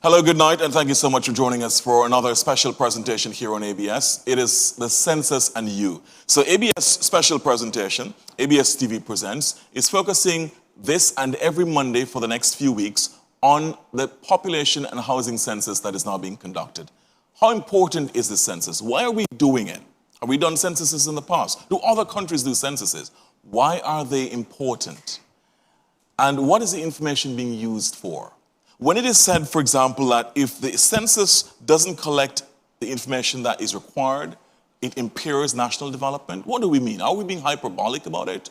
Hello, good night, and thank you so much for joining us for another special presentation here on ABS. It is the Census and You. So ABS special presentation, ABS TV Presents, is focusing this and every Monday for the next few weeks on the population and housing census that is now being conducted. How important is the census? Why are we doing it? Have we done censuses in the past? Do other countries do censuses? Why are they important? And what is the information being used for? When it is said, for example, that if the census doesn't collect the information that is required, it impairs national development, what do we mean? Are we being hyperbolic about it?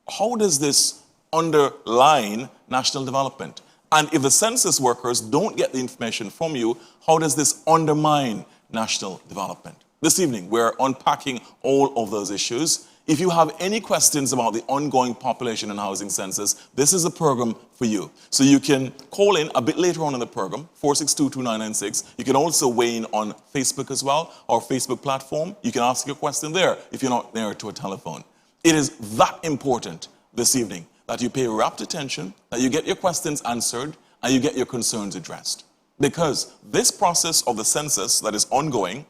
How does this underline national development? And if the census workers don't get the information from you, how does this undermine national development? This evening, we're unpacking all of those issues. If you have any questions about the ongoing population and housing census, this is a program for you. So you can call in a bit later on in the program, 462-2996. You can also weigh in on Facebook as well, our Facebook platform. You can ask your question there if you're not near to a telephone. It is that important this evening that you pay rapt attention, that you get your questions answered, and you get your concerns addressed. Because this process of the census that is ongoing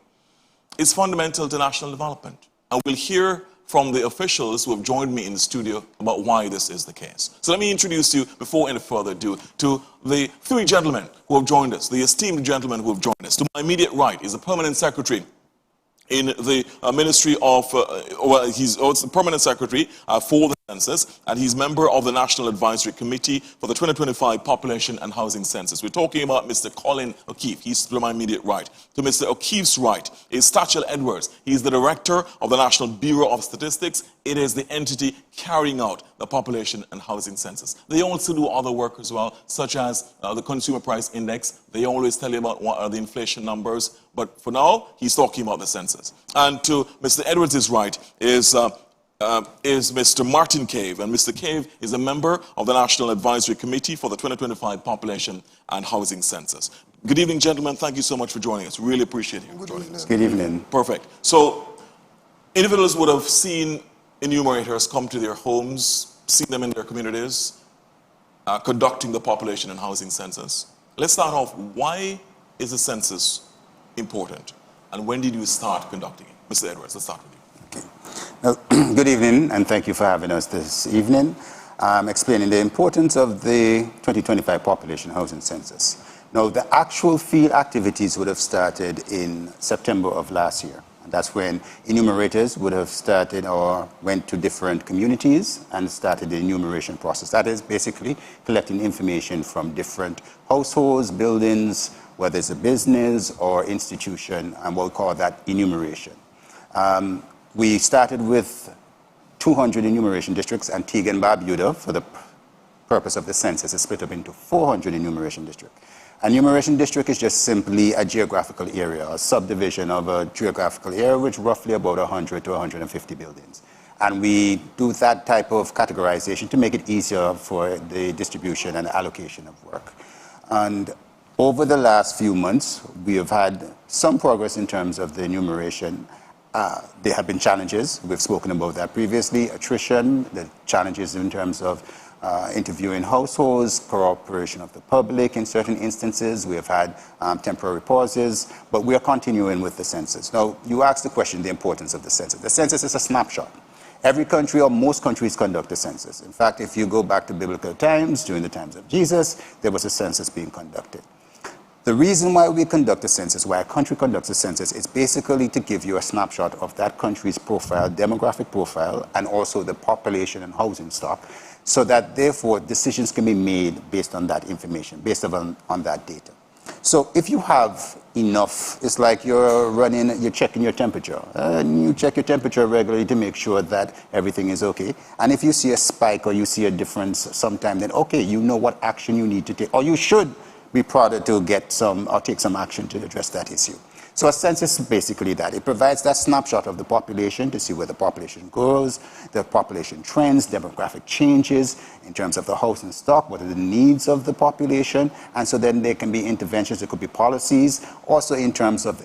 is fundamental to national development. And we'll hear from the officials who have joined me in the studio about why this is the case. So let me introduce you, before any further ado, to the three gentlemen who have joined us, the esteemed gentlemen who have joined us. To my immediate right is the permanent secretary in the Ministry of, he's the permanent secretary for the census, and he's member of the National Advisory Committee for the 2025 Population and Housing Census. We're talking about Mr. Colin O'Keefe. He's to my immediate right. To Mr. O'Keefe's right is Stachel Edwards. He's the director of the National Bureau of Statistics. It is the entity carrying out the population and housing census. They also do other work as well, such as the Consumer Price Index. They always tell you about what are the inflation numbers, but for now, he's talking about the census. And to Mr. Edwards' right is Mr. Martin Cave, and Mr. Cave is a member of the National Advisory Committee for the 2025 Population and Housing Census. Good evening, gentlemen. Thank you so much for joining us. Really appreciate you joining us. Good evening. Perfect. So, individuals would have seen enumerators come to their homes, seen them in their communities, conducting the population and housing census. Let's start off. Why is the census important? And when did you start conducting it? Mr. Edwards, let's start with you. Okay. Now, good evening, and thank you for having us this evening. Explaining the importance of the 2025 population housing census. Now, the actual field activities would have started in September of last year. And that's when enumerators would have started or went to different communities and started the enumeration process. That is basically collecting information from different households, buildings, whether it's a business or institution, and we'll call that enumeration. We started with 200 enumeration districts. Antigua and Barbuda, for the purpose of the census, is split up into 400 enumeration districts. An enumeration district is just simply a geographical area, a subdivision of a geographical area with roughly about 100 to 150 buildings. And we do that type of categorization to make it easier for the distribution and allocation of work. And over the last few months, we have had some progress in terms of the enumeration. There have been challenges. We've spoken about that previously. Attrition, the challenges in terms of interviewing households, cooperation of the public in certain instances. We have had temporary pauses, but we are continuing with the census. Now, you asked the question, the importance of the census. The census is a snapshot. Every country or most countries conduct a census. In fact, if you go back to biblical times, during the times of Jesus, there was a census being conducted. The reason why we conduct a census, why a country conducts a census, is basically to give you a snapshot of that country's profile, demographic profile, and also the population and housing stock, so that therefore decisions can be made based on that information, based on that data. So if you have enough, it's like you're checking your temperature. You check your temperature regularly to make sure that everything is okay. And if you see a spike or you see a difference sometime, then okay, you know what action you need to take, or you should be prodded to get some or take some action to address that issue. So a census is basically that. It provides that snapshot of the population to see where the population grows, the population trends, demographic changes in terms of the housing stock, what are the needs of the population, and so then there can be interventions, there could be policies, also in terms of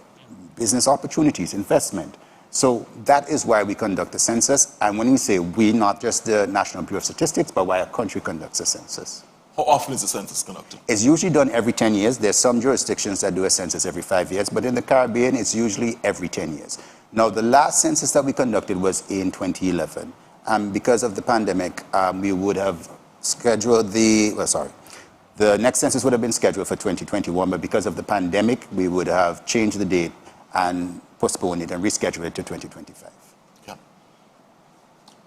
business opportunities, investment. So that is why we conduct the census, and when we say we, not just the National Bureau of Statistics, but why a country conducts a census. How often is the census conducted? It's usually done every 10 years. There's some jurisdictions that do a census every 5 years, but in the Caribbean, it's usually every 10 years. Now, the last census that we conducted was in 2011. Because of the pandemic, we would have scheduled the next census would have been scheduled for 2021, but because of the pandemic, we would have changed the date and postponed it and rescheduled it to 2025. Yeah.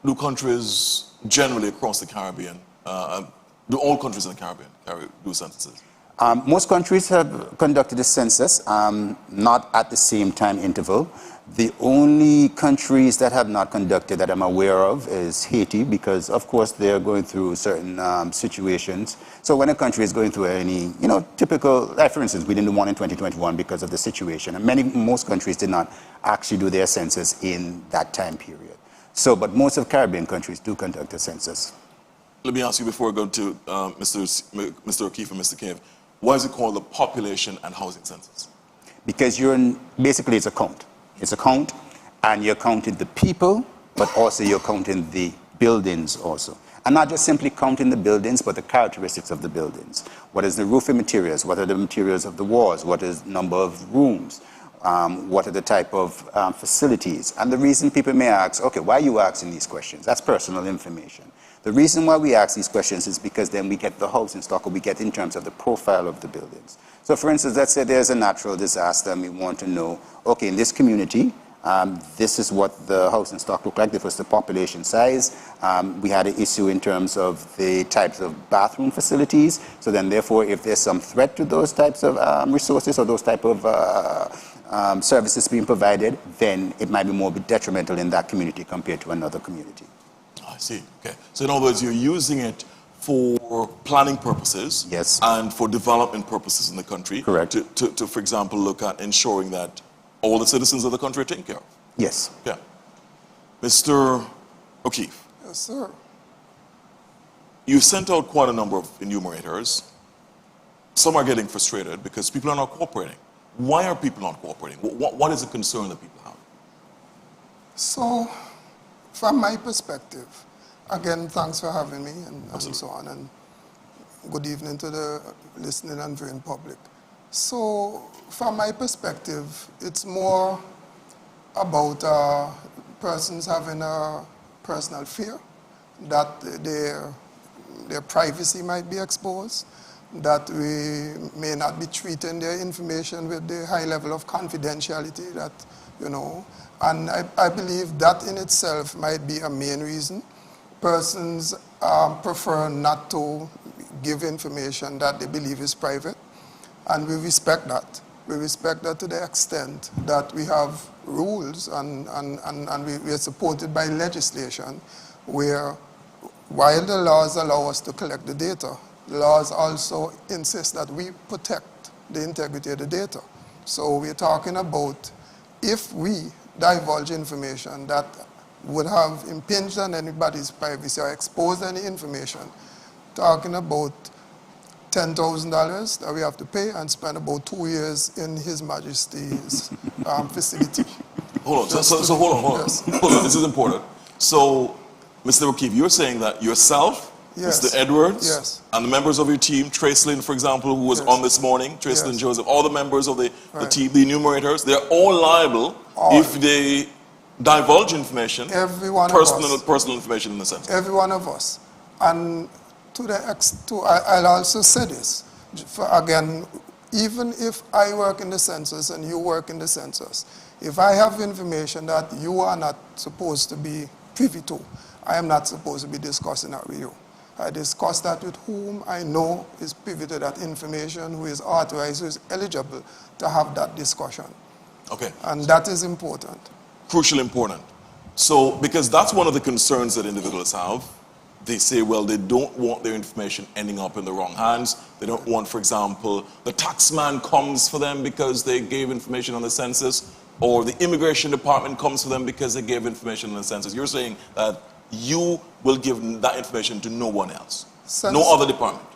Do countries generally across the Caribbean, do all countries in the Caribbean do censuses? Most countries have conducted a census, not at the same time interval. The only countries that have not conducted that I'm aware of is Haiti, because of course they're going through certain situations. So when a country is going through any, typical, like for instance, we didn't do one in 2021 because of the situation. And most countries did not actually do their census in that time period. So, but most of Caribbean countries do conduct a census. Let me ask you before I go to Mr. O'Keefe and Mr. Cave, why is it called the Population and Housing Census? Because basically it's a count. It's a count, and you're counting the people, but also you're counting the buildings also. And not just simply counting the buildings, but the characteristics of the buildings. What is the roofing materials? What are the materials of the walls? What is the number of rooms? What are the type of facilities? And the reason people may ask, okay, why are you asking these questions? That's personal information. The reason why we ask these questions is because then we get the housing stock, or we get in terms of the profile of the buildings. So for instance, let's say there's a natural disaster and we want to know, okay, in this community, this is what the housing stock looked like. This was the population size. We had an issue in terms of the types of bathroom facilities. So then therefore, if there's some threat to those types of resources or those type of services being provided, then it might be more detrimental in that community compared to another community. I see, okay. So in other words, you're using it for planning purposes, yes, and for development purposes in the country. Correct. To, for example, look at ensuring that all the citizens of the country are taken care of. Yes. Okay. Mr. O'Keefe. Yes, sir. You sent out quite a number of enumerators. Some are getting frustrated because people are not cooperating. Why are people not cooperating? What is the concern that people have? So, from my perspective, again, thanks for having me and so on, and good evening to the listening and viewing public. So, from my perspective, it's more about persons having a personal fear that their privacy might be exposed, that we may not be treating their information with the high level of confidentiality that, and I believe that in itself might be a main reason. Persons prefer not to give information that they believe is private, and we respect that. We respect that to the extent that we have rules and we are supported by legislation where, while the laws allow us to collect the data, the laws also insist that we protect the integrity of the data. So we're talking about if we divulge information that would have impinged on anybody's privacy or exposed any information, talking about $10,000 that we have to pay and spend about 2 years in His Majesty's facility. Hold on, so hold on. Yes. Hold on, this is important. So, Mr. O'Keefe, you're saying that yourself, Yes. Mr. Edwards, Yes. and the members of your team, Tracelyn, for example, who was Yes. on this morning, Tracelyn Yes. Joseph, all the members of the Right. team, the enumerators, they're all liable if they divulge information, Every one of us. personal information in the sense. Every one of us. And I'll also say this, again, even if I work in the census and you work in the census, if I have information that you are not supposed to be privy to, I am not supposed to be discussing that with you. I discuss that with whom I know is privy to that information, who is authorized, who is eligible to have that discussion. Okay. And that is important. Crucially important. So, because that's one of the concerns that individuals have. They say, well, they don't want their information ending up in the wrong hands. They don't want, for example, the taxman comes for them because they gave information on the census, or the immigration department comes for them because they gave information on the census. You're saying that you will give that information to no one else, no other department.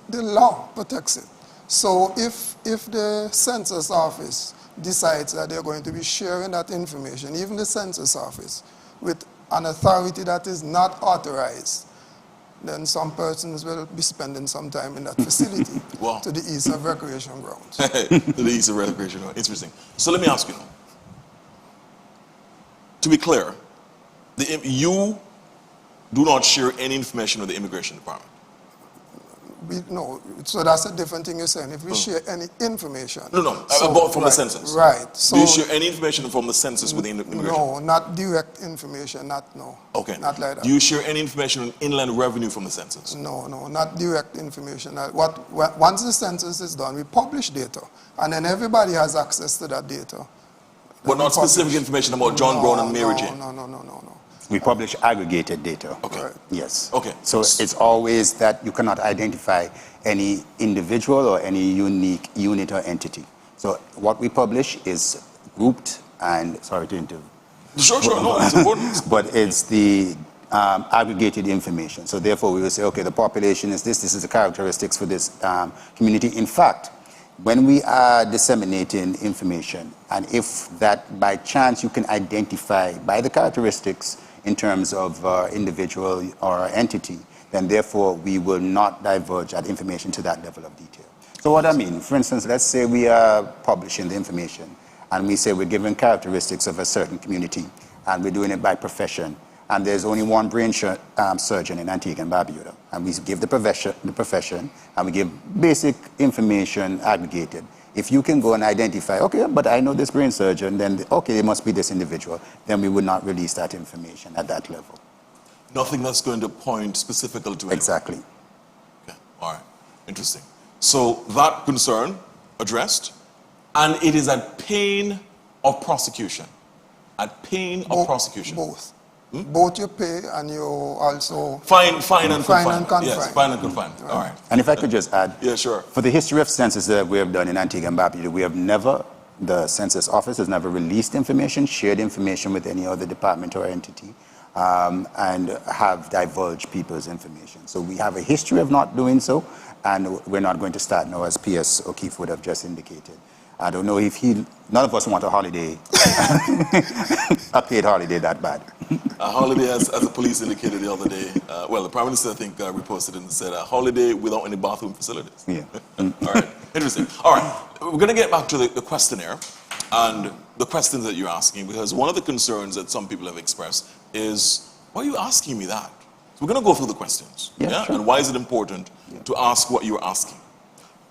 The law protects it. So if the census office decides that they're going to be sharing that information, even the census office, with an authority that is not authorized, then some persons will be spending some time in that facility Wow. to the east of recreation grounds. To the east of recreation. Interesting. So let me ask you now. To be clear, you do not share any information with the immigration department. No, so that's a different thing you're saying. If we share any information. No, so- about from the right, census. Right. So Do you share any information from the census with the immigration? no, not direct information, no. Okay. Not like that. Do you share any information on inland revenue from the census? No, not direct information. Once the census is done, we publish data, and then everybody has access to that data. But not specific information about John Brown and Mary Jane? No. We publish aggregated data. Okay. Right. Yes. Okay. So it's always that you cannot identify any individual or any unique unit or entity. So what we publish is grouped and, sorry to interrupt, Sure, no, it's important. but it's the aggregated information. So therefore we will say, okay, the population is this is the characteristics for this community. In fact, when we are disseminating information, and if that by chance you can identify by the characteristics in terms of individual or entity, then therefore we will not diverge that information to that level of detail. So what I mean, for instance, let's say we are publishing the information and we say we're giving characteristics of a certain community and we're doing it by profession, and there's only one brain surgeon in Antigua and Barbuda, and we give the profession and we give basic information aggregated. If you can go and identify, okay, but I know this brain surgeon, then okay, it must be this individual, then we would not release that information at that level. Nothing that's going to point specifically to it. Exactly. Okay. All right. Interesting. So that concern addressed, and it is at pain of prosecution. At pain of prosecution. Both. Both you pay and you also Fine and Fine confine. and confine. Yes, fine and confine. All right. And if I could just add, Yeah, sure. for the history of census that we have done in Antigua and Barbuda, we have never, the census office has never released information, shared information with any other department or entity, and have divulged people's information. So we have a history of not doing so, and we're not going to start now, as P.S. O'Keefe would have just indicated. I don't know if none of us want a holiday, a paid holiday that bad. A holiday, as the police indicated the other day, well, the Prime Minister, I think, reposted it and said, a holiday without any bathroom facilities. Yeah. All right, interesting. All right, we're going to get back to the questionnaire and the questions that you're asking, because one of the concerns that some people have expressed is, why are you asking me that? So we're going to go through the questions. Yeah, sure. And why is it important to ask what you're asking?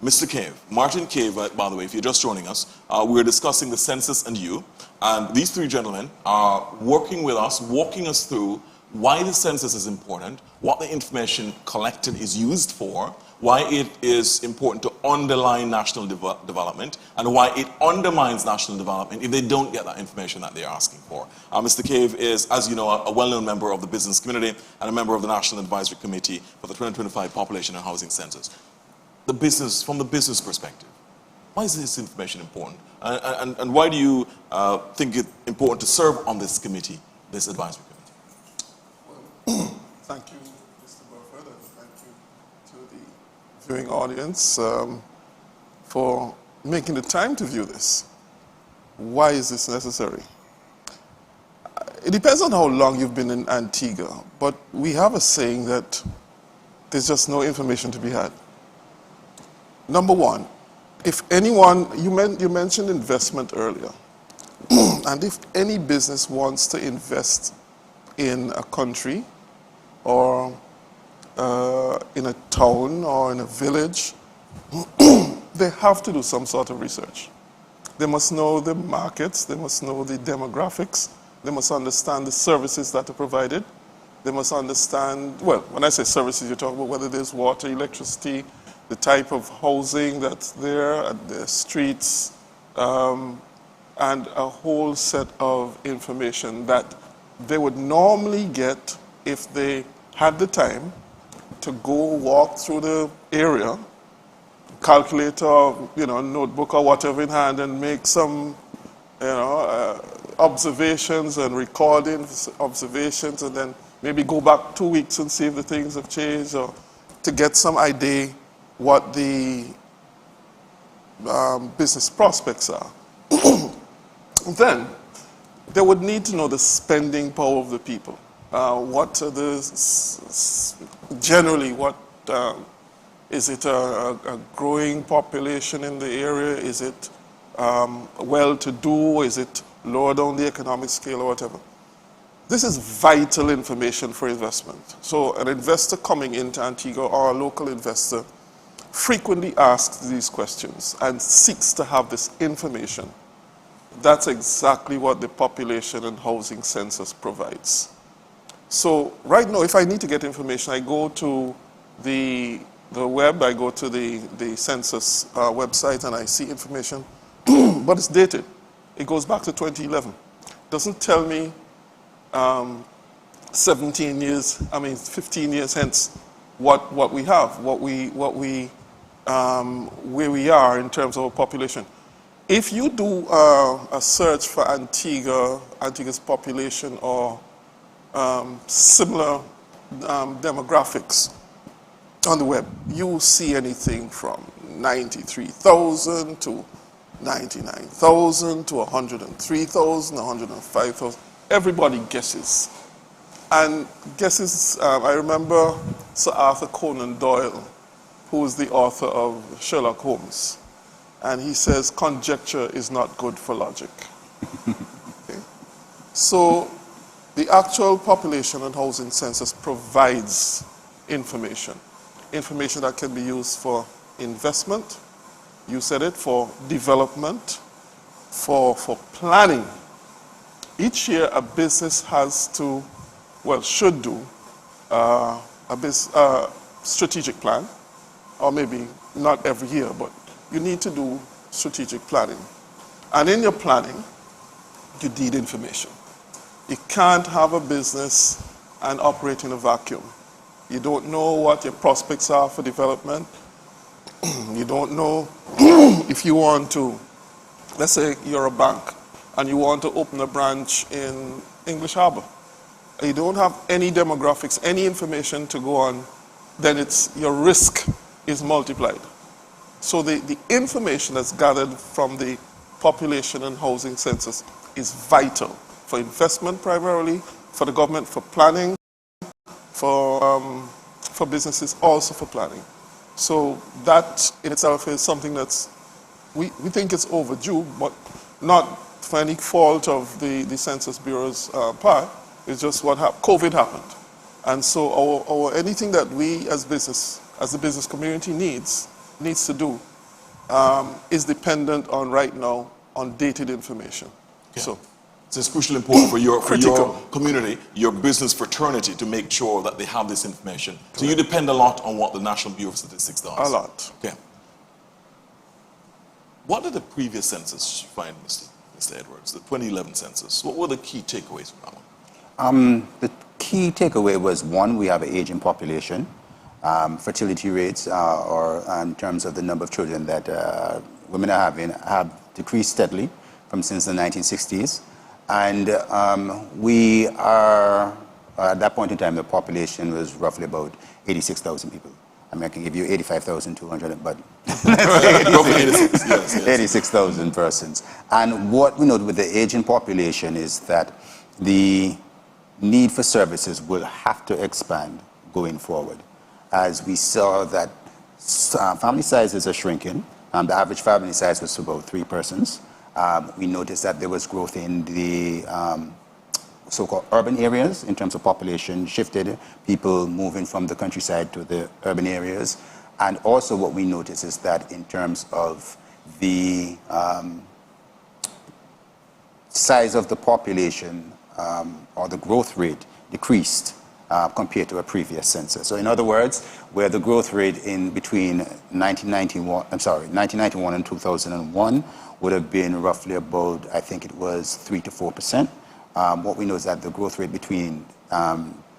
Mr. Cave, Martin Cave, by the way, if you're just joining us, we're discussing the census and you. And these three gentlemen are working with us, walking us through why the census is important, what the information collected is used for, why it is important to underline national development, and why it undermines national development if they don't get that information that they're asking for. Mr. Cave is, as you know, a well-known member of the business community and a member of the National Advisory Committee for the 2025 Population and Housing Census. From the business perspective, why is this information important? And why do you think it important to serve on this committee, this advisory committee? thank you, Mr. Burford, and thank you to the viewing audience for making the time to view this. Why is this necessary? It depends on how long you've been in Antigua, but we have a saying that there's just no information to be had. Number one, if anyone, you mentioned investment earlier, and if any business wants to invest in a country or in a town or in a village, they have to do some sort of research. They must know the markets, they must know the demographics, they must understand the services that are provided, they must understand, well, when I say services, you're talking about whether there's water, electricity, the type of housing that's there, the streets, and a whole set of information that they would normally get if they had the time to go walk through the area, calculator, notebook or whatever in hand, and make some, observations and recording observations, and then maybe go back 2 weeks and see if the things have changed, or to get some idea what the business prospects are. Then they would need to know the spending power of the people. What are the, generally, what, is it a growing population in the area? Is it well-to-do? Is it lower down the economic scale or whatever? This is vital information for investment. So an investor coming into Antigua or a local investor frequently asks these questions and seeks to have this information. That's exactly what the population and housing census provides. So right now, if I need to get information, I go to the web, I go to the census website and I see information, but it's dated. It goes back to 2011. Doesn't tell me 15 years hence what we have, where we are in terms of our population. If you do a search for Antigua's population or similar demographics on the web, you will see anything from 93,000 to 99,000 to 103,000, 105,000. Everybody guesses. And guesses, I remember Sir Arthur Conan Doyle, who is the author of Sherlock Holmes. And he says, conjecture is not good for logic. Okay? So the actual population and housing census provides information that can be used for investment, you said it, for development, for planning. Each year a business has to, should do a strategic plan, or maybe not every year, but you need to do strategic planning. And in your planning, you need information. You can't have a business and operate in a vacuum. You don't know what your prospects are for development. You don't know if you want to, let's say you're a bank and you want to open a branch in English Harbor. You don't have any demographics, any information to go on, then your risk is multiplied. So the information that's gathered from the population and housing census is vital for investment primarily, for the government, for planning, for businesses, also for planning. So that in itself is something that's, we think it's overdue, but not for any fault of the Census Bureau's part. It's just what happened. COVID happened. And so anything that we as the business community needs to do is dependent on right now on dated information. Yeah. So it's crucially important for your community, your business fraternity, to make sure that they have this information. Correct. So you depend a lot on what the National Bureau of Statistics does. A lot. Okay. What did the previous census find, Mr. Edwards, the 2011 census? What were the key takeaways from that one? The key takeaway was, one, we have an aging population. Fertility rates, or in terms of the number of children that women are having, have decreased steadily since the 1960s. And we are, at that point in time, the population was roughly about 86,000 people. I mean, I can give you 85,200, but let's say 86,000 persons. And what we know with the aging population is that the need for services will have to expand going forward. As we saw that family sizes are shrinking, the average family size was about 3 persons. We noticed that there was growth in the so-called urban areas in terms of population shifted, people moving from the countryside to the urban areas. And also what we noticed is that in terms of the size of the population or the growth rate decreased compared to a previous census. So in other words, where the growth rate in between 1991 and 2001 would have been roughly about, I think it was 3 to 4%. What we know is that the growth rate between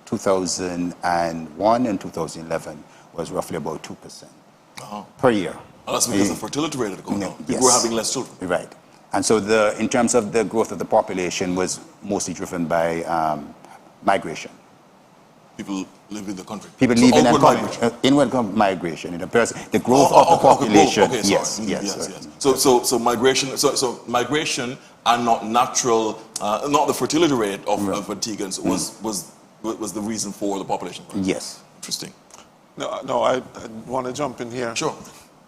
2001 and 2011 was roughly about 2% per year. Well, that's because the fertility rate had gone down. People Yes. were having less children. Right. And so in terms of the growth of the population was mostly driven by migration. People leaving the country. People So leaving and upward coming. migration. Inward migration. The growth of the population. Okay, sorry. Yes. So migration. So migration and not natural, not the fertility rate of Antiguans was was the reason for the population growth. Yes. Interesting. No, I want to jump in here. Sure.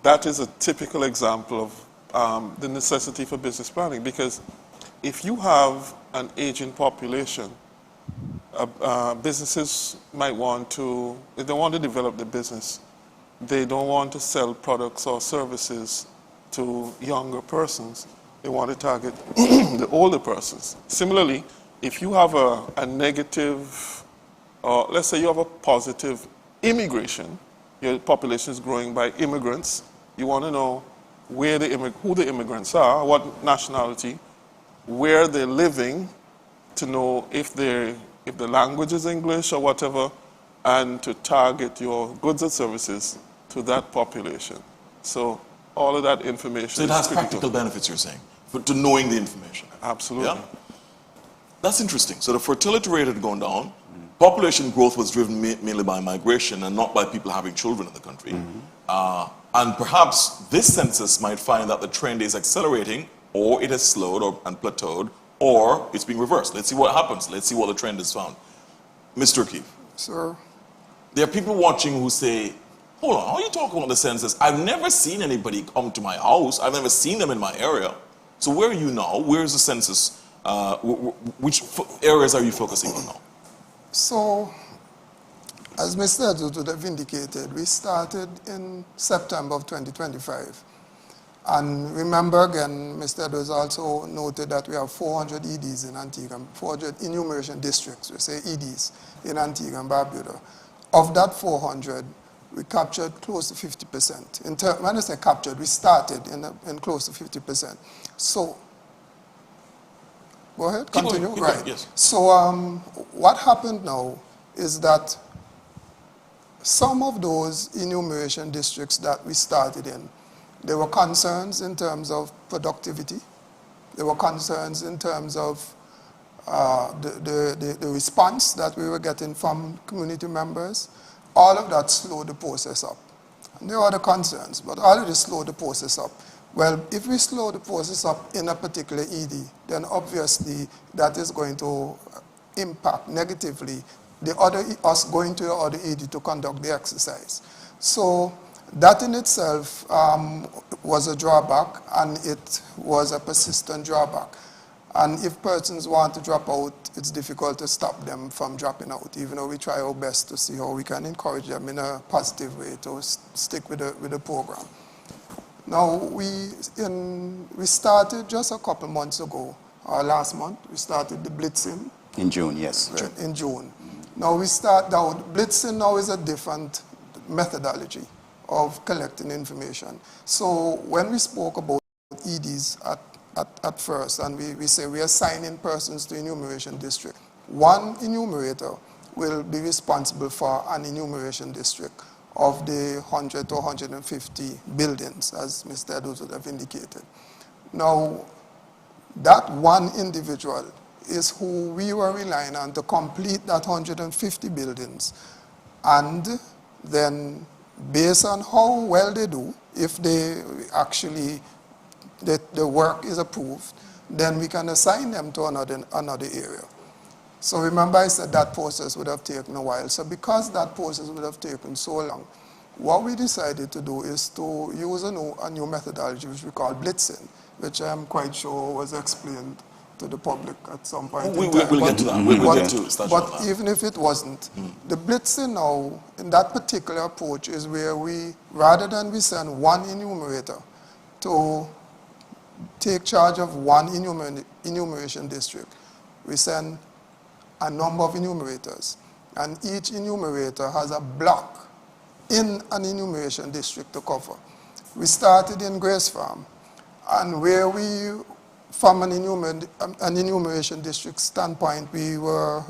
That is a typical example of the necessity for business planning, because if you have an aging population, businesses might want to, if they want to develop the business, they don't want to sell products or services to younger persons. They want to target the older persons. Similarly, if you have a negative, or let's say you have a positive immigration, your population is growing by immigrants, you want to know who the immigrants are, what nationality, where they're living, to know if the language is English or whatever, and to target your goods and services to that population. So all of that information So it is has critical. practical benefits, you're saying, to knowing the information. Absolutely. Yeah? That's interesting. So the fertility rate had gone down. Population growth was driven mainly by migration and not by people having children in the country. And perhaps this census might find that the trend is accelerating, or it has slowed and plateaued, or it's being reversed. Let's see what happens. Let's see what the trend is found. Mr. Keefe, Sir, there are people watching who say, hold on, how are you talking about the census? I've never seen anybody come to my house. I've never seen them in my area. So where are you now? Where is the census? Which areas are you focusing on now? so as Mr. Edwards would have indicated, we started in September of 2025. And remember again, Mr. Edwards also noted that we have 400 EDs in Antigua, 400 enumeration districts, we say EDs, in Antigua and Barbuda. Of that 400, we captured close to 50%. When I say captured, we started in close to 50%. So, go ahead, Keep continue. going, keep Right. going, yes. So, what happened now is that some of those enumeration districts that we started in, there were concerns in terms of productivity. There were concerns in terms of the response that we were getting from community members. All of that slowed the process up. And there are other concerns, but all of this slowed the process up. Well, if we slow the process up in a particular ED, then obviously that is going to impact negatively us going to the other ED to conduct the exercise. So that in itself was a drawback, and it was a persistent drawback. And if persons want to drop out, it's difficult to stop them from dropping out, even though we try our best to see how we can encourage them in a positive way to stick with the program. Now, we started just a couple months ago, last month, we started the blitzing. In June, yes. In June. Now, blitzing now is a different methodology of collecting information. So when we spoke about EDs at first, and we say we are assigning persons to enumeration district, one enumerator will be responsible for an enumeration district of the 100 to 150 buildings, as Mr. Edwards would have indicated. Now, that one individual is who we were relying on to complete that 150 buildings, and then based on how well they do, if they actually, the work is approved, then we can assign them to another area. So remember I said that process would have taken a while. So because that process would have taken so long, what we decided to do is to use a new methodology which we call blitzing, which I'm quite sure was explained to the public at some point in time. We'll get to that. We'll get to start on But that. even if it wasn't, the blitzing now, in that particular approach, is where we, rather than we send one enumerator to take charge of one enumeration district, we send a number of enumerators. And each enumerator has a block in an enumeration district to cover. We started in Grace Farm, and where we, from an enumeration district standpoint, before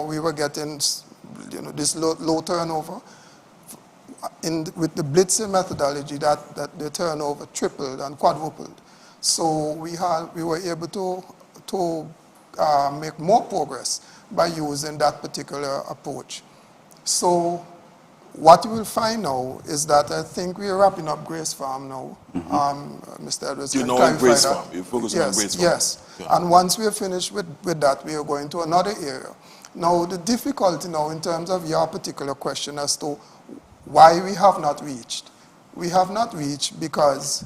we were getting this low turnover. With the blitzing methodology, that the turnover tripled and quadrupled. So we were able to make more progress by using that particular approach. So what you will find now is that I think we're wrapping up Grace Farm now. Mr. Edwards You can know clarify Grace that. Farm. You're focusing on Grace Farm. Yes. Yeah. And once we're finished with that, we are going to another area. Now, the difficulty now in terms of your particular question as to why we have not reached. We have not reached because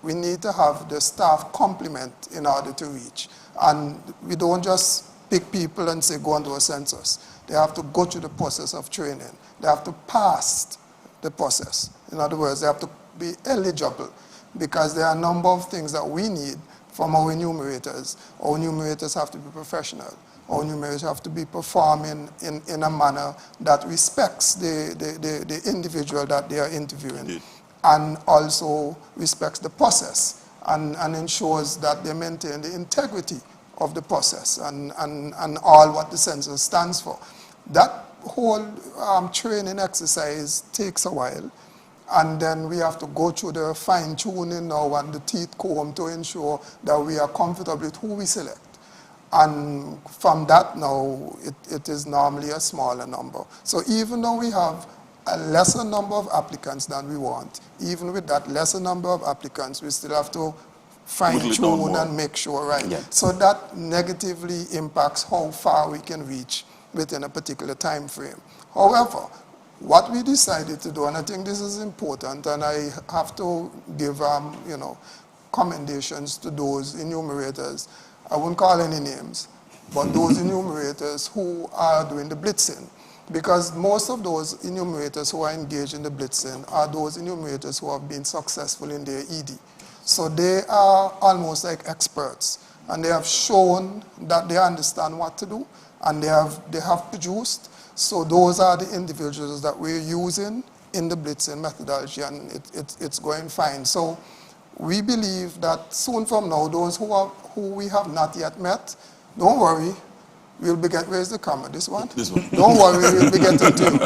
we need to have the staff complement in order to reach. And we don't just pick people and say, go and do a census. They have to go through the process of training. They have to pass the process. In other words, they have to be eligible because there are a number of things that we need from our enumerators. Our enumerators have to be professional. Our enumerators have to be performing in a manner that respects the individual that they are interviewing. Indeed. And also respects the process and ensures that they maintain the integrity of the process and all what the census stands for. That whole training exercise takes a while, and then we have to go through the fine-tuning now and the teeth comb to ensure that we are comfortable with who we select. And from that now, it is normally a smaller number. So even though we have a lesser number of applicants than we want, even with that lesser number of applicants, we still have to fine-tune and make sure, right? Yeah. So that negatively impacts how far we can reach within a particular time frame. However, what we decided to do, and I think this is important, and I have to give commendations to those enumerators. I won't call any names, but those enumerators who are doing the blitzing. Because most of those enumerators who are engaged in the blitzing are those enumerators who have been successful in their ED. So they are almost like experts, and they have shown that they understand what to do, and they have produced. So those are the individuals that we're using in the blitzing methodology, and it's going fine. So we believe that soon from now, those who we have not yet met, don't worry, we'll be getting, where's the camera? This one? This one. Don't worry, we'll be getting to you.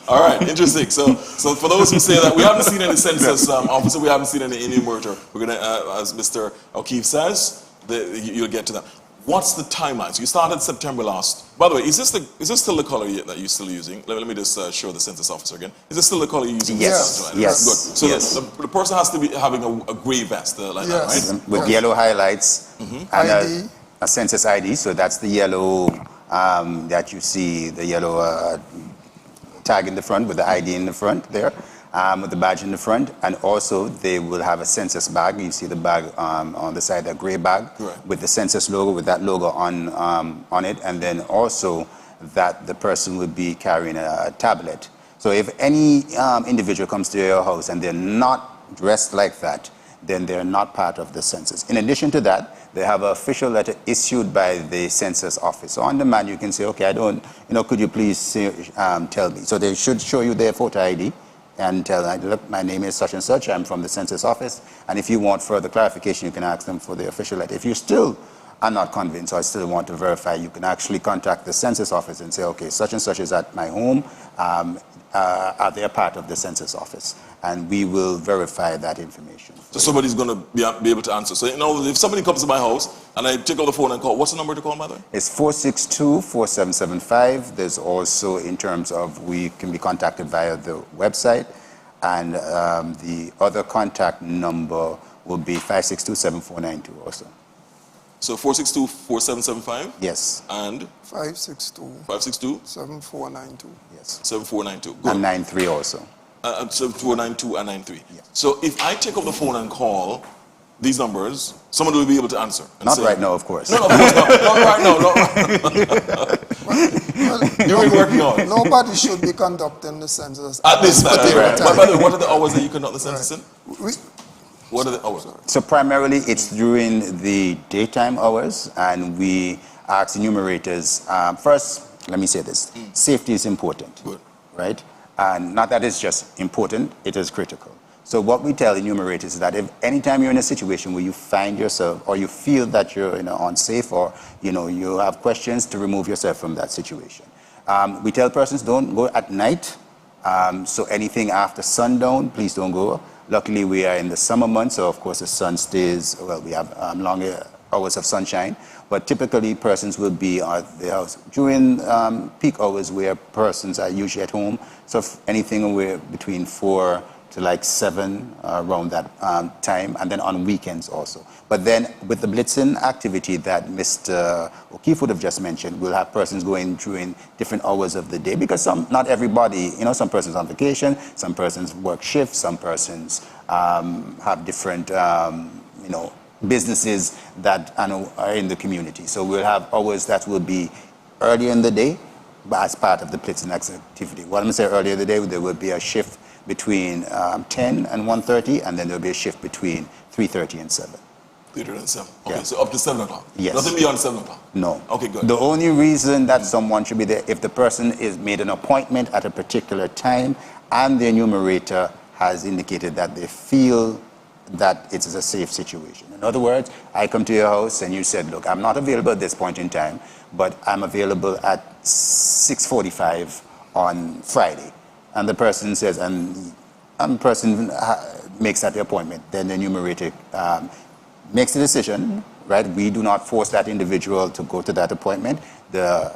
All right, interesting. So for those who say that we haven't seen any census officer, we haven't seen any enumerator, we're going to, as Mr. O'Keefe says, you'll get to that. What's the timeline? So you started September last. By the way, is this still the color that you're still using? Let me just show the census officer again. Is this still the color you're using? Yes. Yes. Good. So Yes. the person has to be having a gray vest like Yes. that, right? With yellow highlights and ID. a census ID. So that's the yellow that you see, the yellow tag in the front with the ID in the front there, with the badge in the front. And also they will have a census bag. You see the bag on the side, that gray bag, Right. with the census logo, with that logo on it. And then also that the person would be carrying a tablet. So if any individual comes to your house and they're not dressed like that, then they're not part of the census. In addition to that, they have an official letter issued by the census office. So on demand, you can say, okay, I don't, could you please tell me? So they should show you their photo ID and tell them, look, my name is such and such, I'm from the census office. And if you want further clarification, you can ask them for the official letter. If you still are not convinced or still want to verify, you can actually contact the census office and say, okay, such and such is at my home. Are they a part of the census office? And we will verify that information. So somebody's going to be able to answer. So if somebody comes to my house and I take out the phone and call, what's the number to call, by the way? It's 462-4775. There's also, in terms of, we can be contacted via the website. And the other contact number will be 562-7492 also. So 462-4775? Yes. And 562 562 7492. Yes. 7492. Good. And 93 also. 7492 and 93. Yeah. So if I take up the phone and call these numbers, someone will be able to answer. And Not say, right now, of course. No, of course not. Not right now. You've been working on it. Nobody should be conducting the census At this time. particular Right. time. By the way, what are the hours that you conduct the census in? We- What are the hours? So primarily, it's during the daytime hours, and we ask enumerators, first, let me say this, safety is important, Good. right? And not that it's just important, it is critical. So what we tell enumerators is that if anytime you're in a situation where you find yourself, or you feel that you're unsafe, or you have questions, to remove yourself from that situation. We tell persons, don't go at night, so anything after sundown, please don't go. Luckily, we are in the summer months, so of course the sun stays, well, we have longer hours of sunshine, but typically persons will be at the house during peak hours where persons are usually at home. So if anything between 4 to like 7 around that time, and then on weekends also. But then with the blitzing activity that Mr. O'Keefe would have just mentioned, we'll have persons going during different hours of the day, because not everybody, some persons on vacation, some persons work shifts, some persons have different, businesses that are in the community. So we'll have hours that will be early in the day, but as part of the blitzing activity. What I'm going to say earlier in the day, there will be a shift between 10 and 1:30, and then there'll be a shift between 3:30 and 7. 3:30 and 7. Okay, Yeah. so up to 7 o'clock. Yes. Nothing beyond 7 o'clock. No. Okay, good. The only reason that someone should be there, if the person is made an appointment at a particular time and the enumerator has indicated that they feel that it is a safe situation. In other words, I come to your house and you said, look, I'm not available at this point in time, but I'm available at 6:45 on Friday. And the person says, and the person makes that the appointment, then the enumerator makes the decision, right? We do not force that individual to go to that appointment. The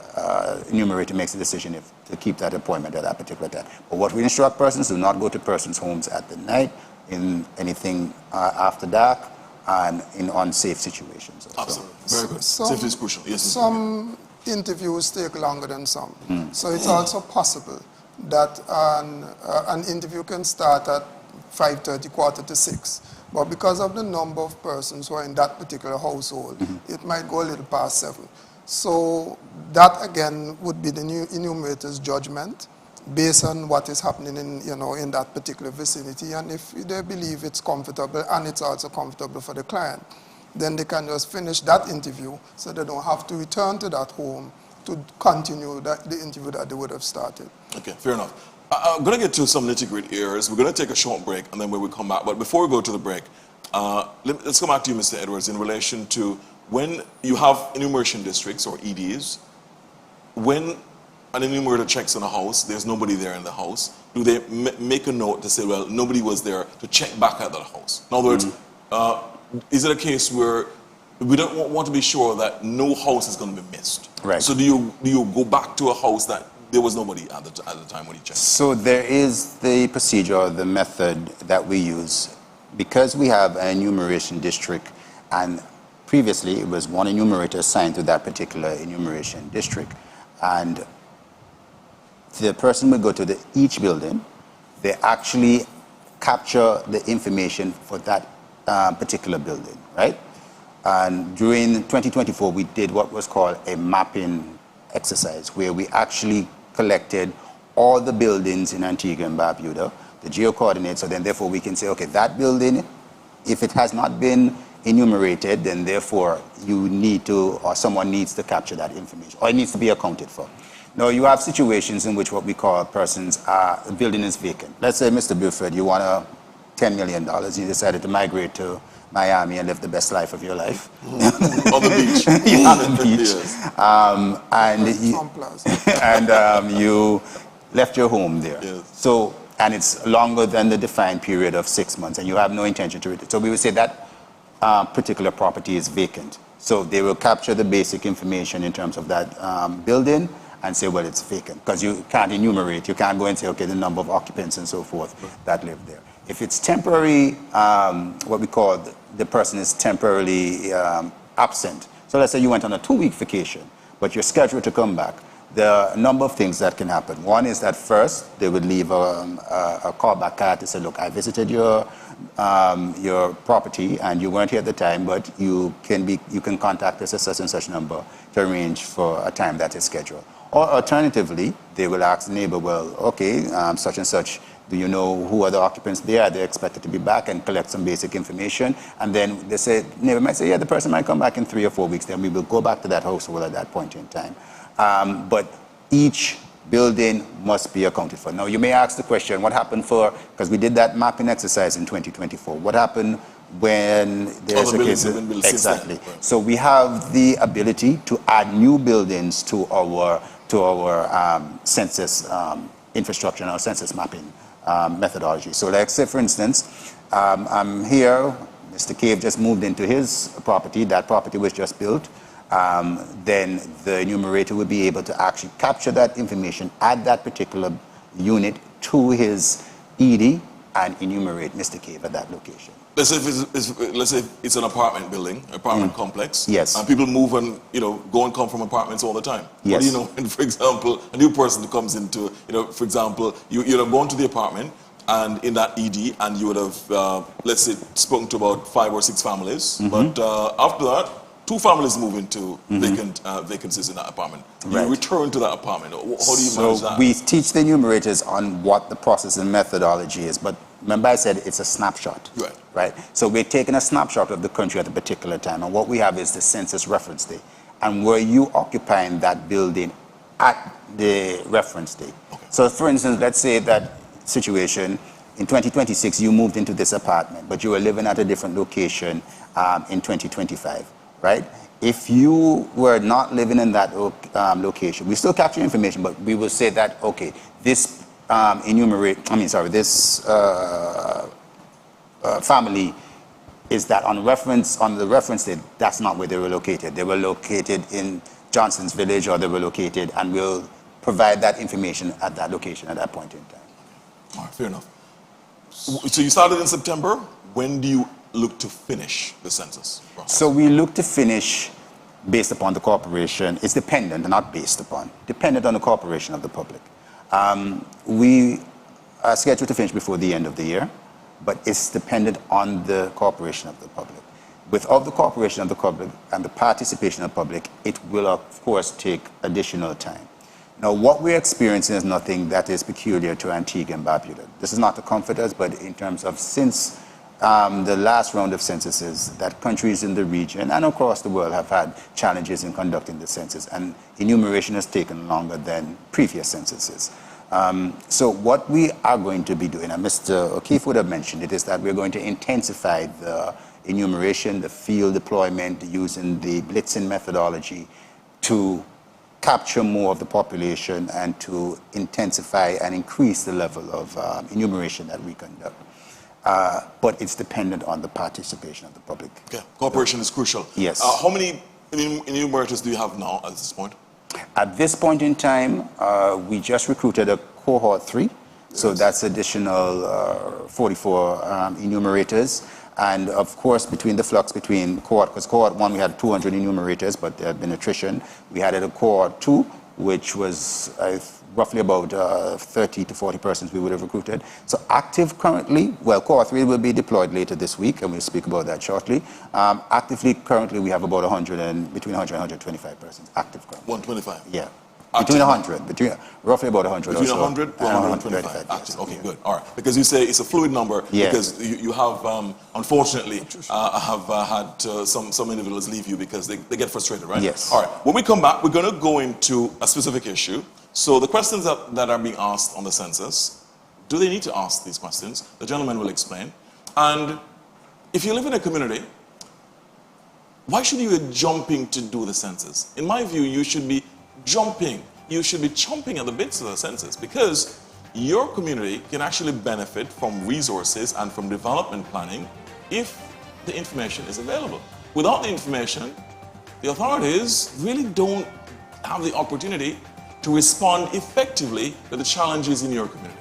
enumerator makes the decision to keep that appointment at that particular time. But what we instruct persons, do not go to persons' homes at the night, in anything after dark, and in unsafe situations. Also. Absolutely. Very good. Some- Safety is crucial. Yes. Some interviews take longer than some. So it's also possible that an interview can start at 5:30, 5:45. But because of the number of persons who are in that particular household, it might go a little past 7. So that again would be the new enumerator's judgment based on what is happening in that particular vicinity. And if they believe it's comfortable and it's also comfortable for the client, then they can just finish that interview so they don't have to return to that home to continue the interview that they would have started. Okay, fair enough. I'm going to get to some nitty-gritty areas. We're going to take a short break, and then when we come back. But before we go to the break, let's come back to you, Mr. Edwards, in relation to when you have enumeration districts, or EDs, when an enumerator checks in a house, there's nobody there in the house, do they make a note to say, well, nobody was there to check back at that house? In other words, is it a case where we don't want to be sure that no house is going to be missed? Right. So do you go back to a house that there was nobody at the time when you checked? So there is the procedure, or the method that we use. Because we have an enumeration district, and previously it was one enumerator assigned to that particular enumeration district, and the person will go to each building, they actually capture the information for that particular building, right? And during 2024, we did what was called a mapping exercise, where we actually collected all the buildings in Antigua and Barbuda, the geo-coordinates, so then therefore we can say, okay, that building, if it has not been enumerated, then therefore you need to, or someone needs to capture that information, or it needs to be accounted for. Now, you have situations in which what we call persons are, the building is vacant. Let's say, Mr. Buford, you want $10 million. You decided to migrate to Miami and live the best life of your life. On the beach. On the beach. Yes. Sun Plaza. And you left your home there. Yes. So, and it's longer than the defined period of 6 months, and you have no intention to return. So we would say that particular property is vacant. So they will capture the basic information in terms of that building and say, well, it's vacant, because you can't enumerate. You can't go and say, okay, the number of occupants and so forth that live there. If it's temporary, what we call the person is temporarily absent. So let's say you went on a 2-week vacation, but you're scheduled to come back. There are a number of things that can happen. One is that first, they would leave a callback card to say, look, I visited your property and you weren't here at the time, but you can contact us at such and such number to arrange for a time that is scheduled. Or alternatively, they will ask the neighbor, well, okay, such and such, do you know who are the occupants there? They're expected to be back, and collect some basic information. And then they say, neighbor might say, yeah, the person might come back in 3 or 4 weeks. Then we will go back to that household at that point in time. But each building must be accounted for. Now, you may ask the question, what happened because we did that mapping exercise in 2024. What happened when there's a case? Exactly. Right. So we have the ability to add new buildings to our census infrastructure and our census mapping methodology. So like, say, for instance, I'm here, Mr. Cave just moved into his property, that property was just built. Then the enumerator would be able to actually capture that information, add that particular unit to his ED, and enumerate Mr. Cave at that location. Let's say it's an apartment building, apartment complex. Yes. And people move and, go and come from apartments all the time. Yes. What do you know when, for example, a new person comes into, for example, you'd have gone to the apartment and in that ED and you would have, let's say, spoken to about 5 or 6 families. But after that, 2 families move into vacancies in that apartment. Right. You return to that apartment. How do you So manage that? we teach the enumerators on what the process and methodology is, but remember I said it's a snapshot. Right. Right? So we're taking a snapshot of the country at a particular time, and what we have is the census reference day. And were you occupying that building at the reference day? Okay. So for instance, let's say that situation, in 2026 you moved into this apartment, but you were living at a different location in 2025, right? If you were not living in that location, we still capture information, but we will say that, okay, this family is that on the reference date, that's not where they were located. They were located in Johnson's Village, or they were located, and we'll provide that information at that location at that point in time. All right, fair enough. So you started in September. When do you look to finish the census process? So we look to finish based upon the corporation. It's dependent, not based upon. Dependent on the corporation of the public. We are scheduled to finish before the end of the year, but it's dependent on the corporation of the public. Without the corporation of the public and the participation of the public, it will, of course, take additional time. Now, what we're experiencing is nothing that is peculiar to Antigua and Barbuda. This is not to comfort us, but in terms of since the last round of censuses, that countries in the region and across the world have had challenges in conducting the census, and enumeration has taken longer than previous censuses. So what we are going to be doing, and Mr. O'Keefe would have mentioned it, is that we're going to intensify the enumeration, the field deployment, using the blitzing methodology to capture more of the population and to intensify and increase the level of enumeration that we conduct. But it's dependent on the participation of the public. Okay, cooperation is crucial. Yes. How many enumerators do you have now at this point? At this point in time, we just recruited a cohort 3, so that's additional 44 enumerators. And of course, between the flux between cohort, because cohort 1 we had 200 enumerators, but there had been attrition. We had a cohort 2, which was roughly about 30 to 40 persons we would have recruited. So active currently, well, cohort 3 will be deployed later this week, and we'll speak about that shortly. Actively, currently, we have about between 100 and 125 persons active currently. 125? Yeah. Active. Roughly about 100 Between or so. 100 to 125 yes. active. Okay, good. All right. Because you say it's a fluid number, Yeah. because you have, unfortunately, have had some individuals leave you because they get frustrated, right? Yes. All right. When we come back, we're going to go into a specific issue. So the questions that are being asked on the census, do they need to ask these questions? The gentleman will explain. And if you live in a community, why should you be jumping to do the census? In my view, you should be jumping. You should be chomping at the bits of the census, because your community can actually benefit from resources and from development planning if the information is available. Without the information, the authorities really don't have the opportunity to respond effectively to the challenges in your community.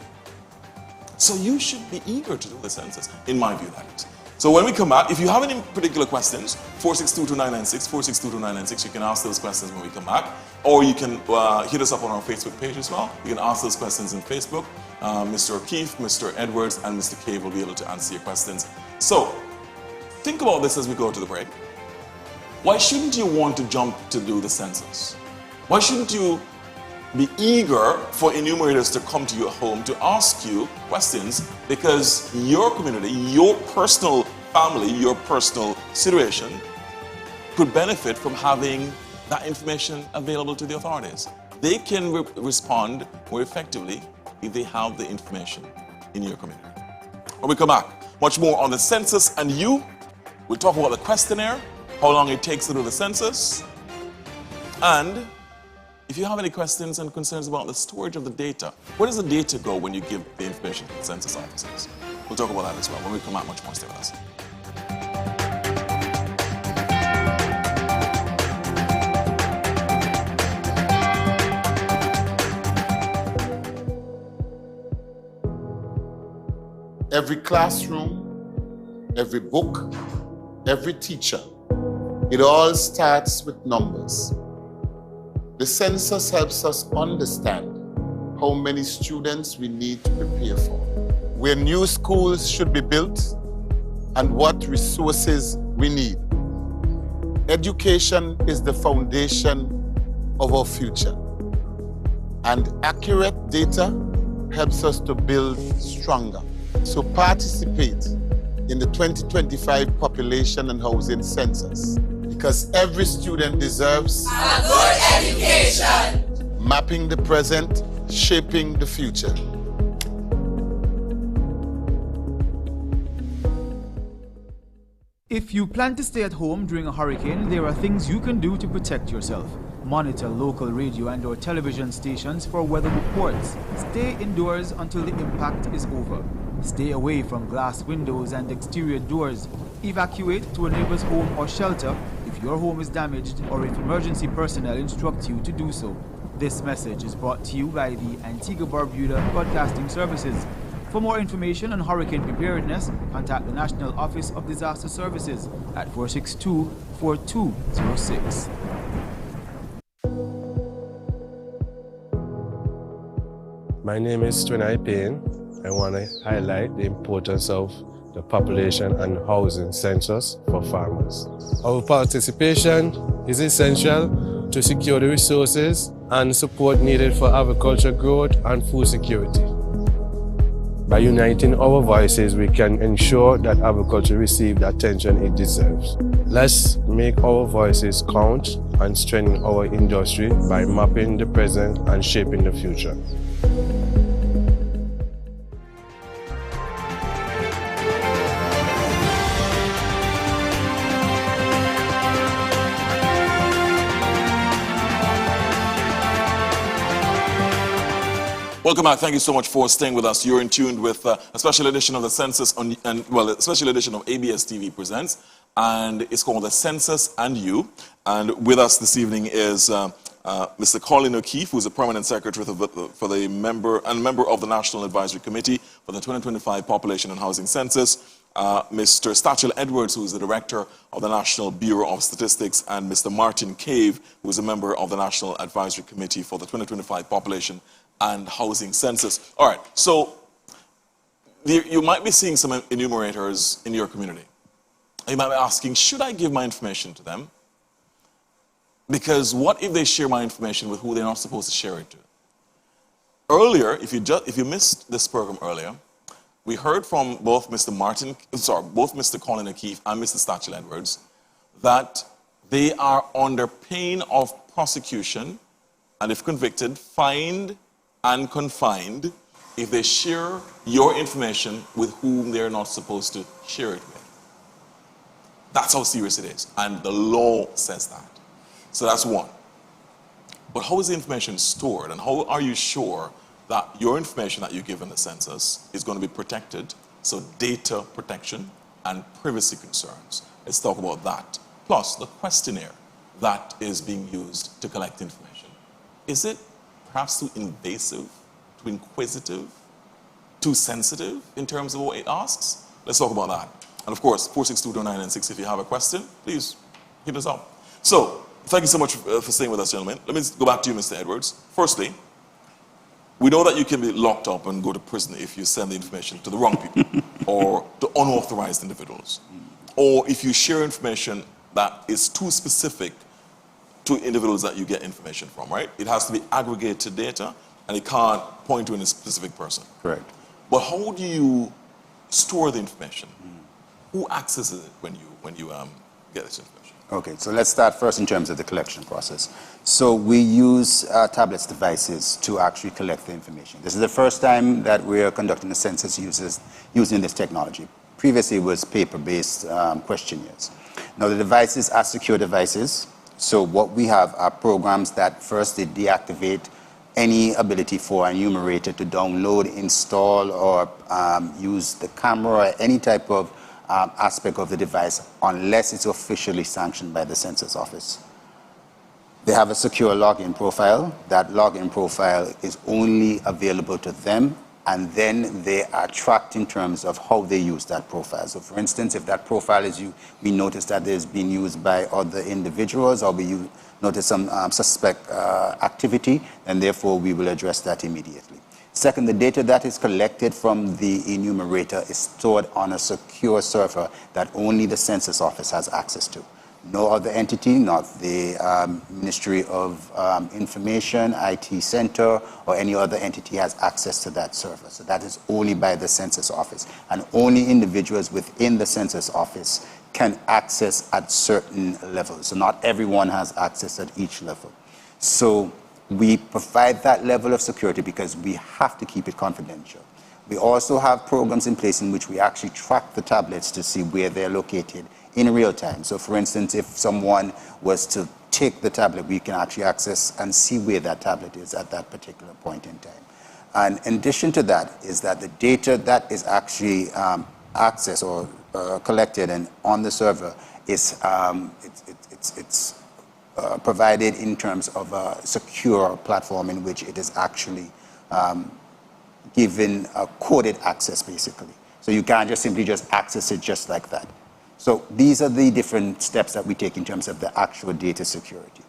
So you should be eager to do the census, in my view, that is. So when we come back, if you have any particular questions, 4622996, 4622996, you can ask those questions when we come back. Or you can hit us up on our Facebook page as well. You can ask those questions in Facebook. Mr. O'Keefe, Mr. Edwards, and Mr. Cave will be able to answer your questions. So think about this as we go to the break. Why shouldn't you want to jump to do the census? Why shouldn't you be eager for enumerators to come to your home to ask you questions? Because your community, your personal family, your personal situation could benefit from having that information available to the authorities. They can respond more effectively if they have the information in your community. When we come back, much more on the census and you. We'll talk about the questionnaire, how long it takes to do the census, and if you have any questions and concerns about the storage of the data, where does the data go when you give the information to the census officers? We'll talk about that as well when we come out. Much more. Stay with us. every classroom, every book, every teacher. It all starts with numbers. The census helps us understand how many students we need to prepare for, where new schools should be built, and what resources we need. Education is the foundation of our future, and accurate data helps us to build stronger. So participate in the 2025 Population and Housing Census, because every student deserves a good education. Mapping the present, shaping the future. If you plan to stay at home during a hurricane, there are things you can do to protect yourself. Monitor local radio and/or television stations for weather reports. Stay indoors until the impact is over. Stay away from glass windows and exterior doors. Evacuate to a neighbor's home or shelter if your home is damaged or if emergency personnel instruct you to do so. This message is brought to you by the Antigua-Barbuda Broadcasting Services. For more information on hurricane preparedness, contact the National Office of Disaster Services at 462-4206. My name is Twinai Payne. I want to highlight the importance of the population and housing census for farmers. Our participation is essential to secure the resources and support needed for agriculture growth and food security. By uniting our voices, we can ensure that agriculture receives the attention it deserves. Let's make our voices count and strengthen our industry by mapping the present and shaping the future. Welcome back. Thank you so much for staying with us. You're in tune with a special edition of the Census, a special edition of ABS TV Presents, and it's called The Census and You. And with us this evening is Mr. Colin O'Keefe, who's a permanent secretary for the member of the National Advisory Committee for the 2025 Population and Housing Census. Mr. Stachel Edwards, who is the director of the National Bureau of Statistics, and Mr. Martin Cave, who is a member of the National Advisory Committee for the 2025 Population and Housing Census. All right, so you might be seeing some enumerators in your community. You might be asking, should I give my information to them? Because what if they share my information with who they're not supposed to share it to? Earlier, if you missed this program earlier, we heard from both Mr. Colin O'Keefe and Mr. Stachel Edwards that they are under pain of prosecution and, if convicted, fined and confined if they share your information with whom they're not supposed to share it with. That's how serious it is, and the law says that. So that's one. But how is the information stored, and how are you sure that your information that you give in the census is going to be protected? So data protection and privacy concerns. Let's talk about that. Plus the questionnaire that is being used to collect information. Is it perhaps too invasive, too inquisitive, too sensitive in terms of what it asks? Let's talk about that. And of course, 462-2996, if you have a question, please hit us up. So, thank you so much for staying with us, gentlemen. Let me go back to you, Mr. Edwards. Firstly, we know that you can be locked up and go to prison if you send the information to the wrong people or to unauthorized individuals, or if you share information that is too specific to individuals that you get information from, right? It has to be aggregated data, and it can't point to any specific person. Correct. But how do you store the information? Who accesses it when you get this information? Okay, so let's start first in terms of the collection process. So we use tablets devices to actually collect the information. This is the first time that we're conducting a census using this technology. Previously, it was paper-based questionnaires. Now, the devices are secure devices. So what we have are programs that first they deactivate any ability for an enumerator to download, install, or use the camera or any type of aspect of the device unless it's officially sanctioned by the Census Office. They have a secure login profile. That login profile is only available to them and then they are tracked in terms of how they use that profile. So for instance, if that profile is we notice that there's been used by other individuals, or we notice some suspect activity, and therefore we will address that immediately. Second, the data that is collected from the enumerator is stored on a secure server that only the Census Office has access to. No other entity, not the Ministry of Information, IT Center, or any other entity has access to that server. So that is only by the Census Office. And only individuals within the Census Office can access at certain levels. So not everyone has access at each level. So we provide that level of security because we have to keep it confidential. We also have programs in place in which we actually track the tablets to see where they're located in real time. So for instance, if someone was to take the tablet, we can actually access and see where that tablet is at that particular point in time. And in addition to that is that the data that is actually accessed or collected and on the server is provided in terms of a secure platform in which it is actually given a coded access, basically. So you can't just simply access it just like that. So these are the different steps that we take in terms of the actual data security.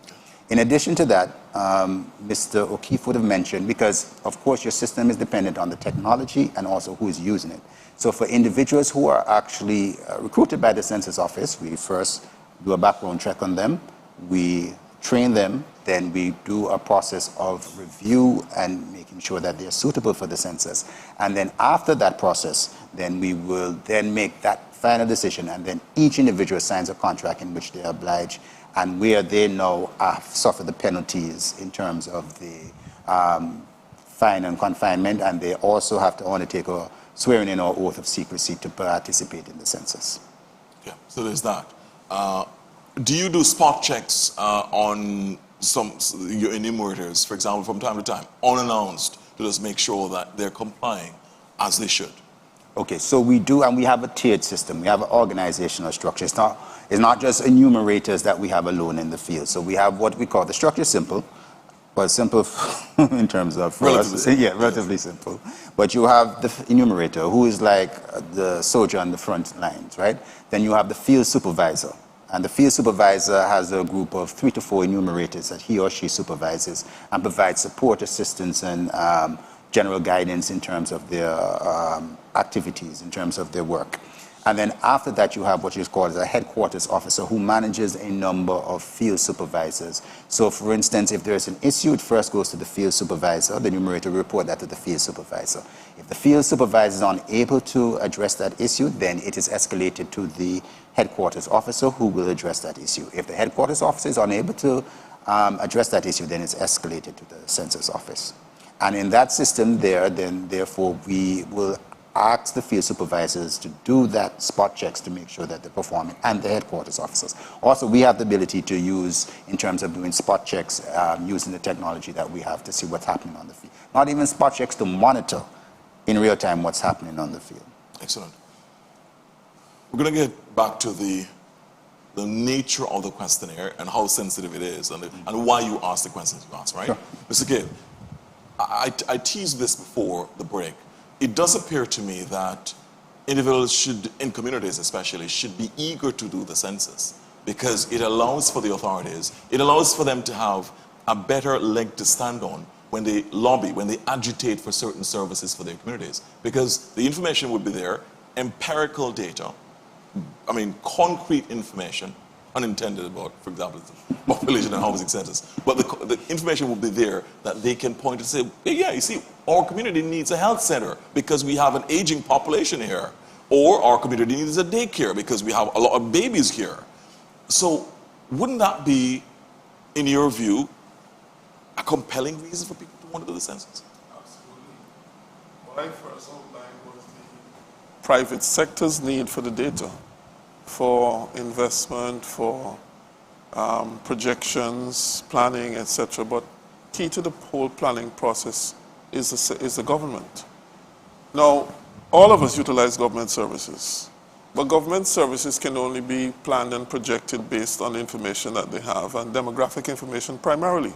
In addition to that, Mr. O'Keefe would have mentioned, because of course your system is dependent on the technology and also who is using it. So for individuals who are actually recruited by the Census Office, we first do a background check on them, we train them, then we do a process of review and making sure that they're suitable for the census. And then after that process, then we will then make that final decision, and then each individual signs a contract in which they are obliged and where they now suffer the penalties in terms of the fine and confinement, and they also have to undertake a swearing-in or oath of secrecy to participate in the census. Yeah, so there's that. Do you do spot checks on your enumerators, for example, from time to time, unannounced, to just make sure that they're complying as they should? Okay, so we do, and we have a tiered system. We have an organizational structure. It's not just enumerators that we have alone in the field. So we have what we call the structure simple, but simple in terms of relatively simple. But you have the enumerator, who is like the soldier on the front lines, right? Then you have the field supervisor. And the field supervisor has a group of 3 to 4 enumerators that he or she supervises and provides support, assistance, and general guidance in terms of their activities, in terms of their work. And then after that, you have what is called a headquarters officer who manages a number of field supervisors. So for instance, if there's an issue, it first goes to the field supervisor. The enumerator will report that to the field supervisor. If the field supervisor is unable to address that issue, then it is escalated to the headquarters officer who will address that issue. If the headquarters officer is unable to address that issue, then it's escalated to the census office. And in that system there, then therefore we will ask the field supervisors to do that spot checks to make sure that they're performing, and the headquarters officers. Also, we have the ability to use, in terms of doing spot checks, using the technology that we have to see what's happening on the field. Not even spot checks, to monitor in real time what's happening on the field. Excellent. We're going to get back to the nature of the questionnaire and how sensitive it is, and why you ask the questions you ask, right? Sure. Mr. Kidd, I teased this before the break. It does appear to me that individuals should, in communities especially, should be eager to do the census, because it allows for the authorities, it allows for them to have a better leg to stand on when they lobby, when they agitate for certain services for their communities. Because the information would be there, empirical data, I mean, concrete information, unintended about, for example, the population and housing census. But the information will be there that they can point to say, yeah, you see, our community needs a health center because we have an aging population here. Or our community needs a daycare because we have a lot of babies here. So wouldn't that be, in your view, a compelling reason for people to want to do the census? Absolutely. What I first outlined was the private sector's need for the data, for investment, for projections, planning, etc. But key to the whole planning process is the government. Now, all of us utilize government services, but government services can only be planned and projected based on the information that they have, and demographic information primarily.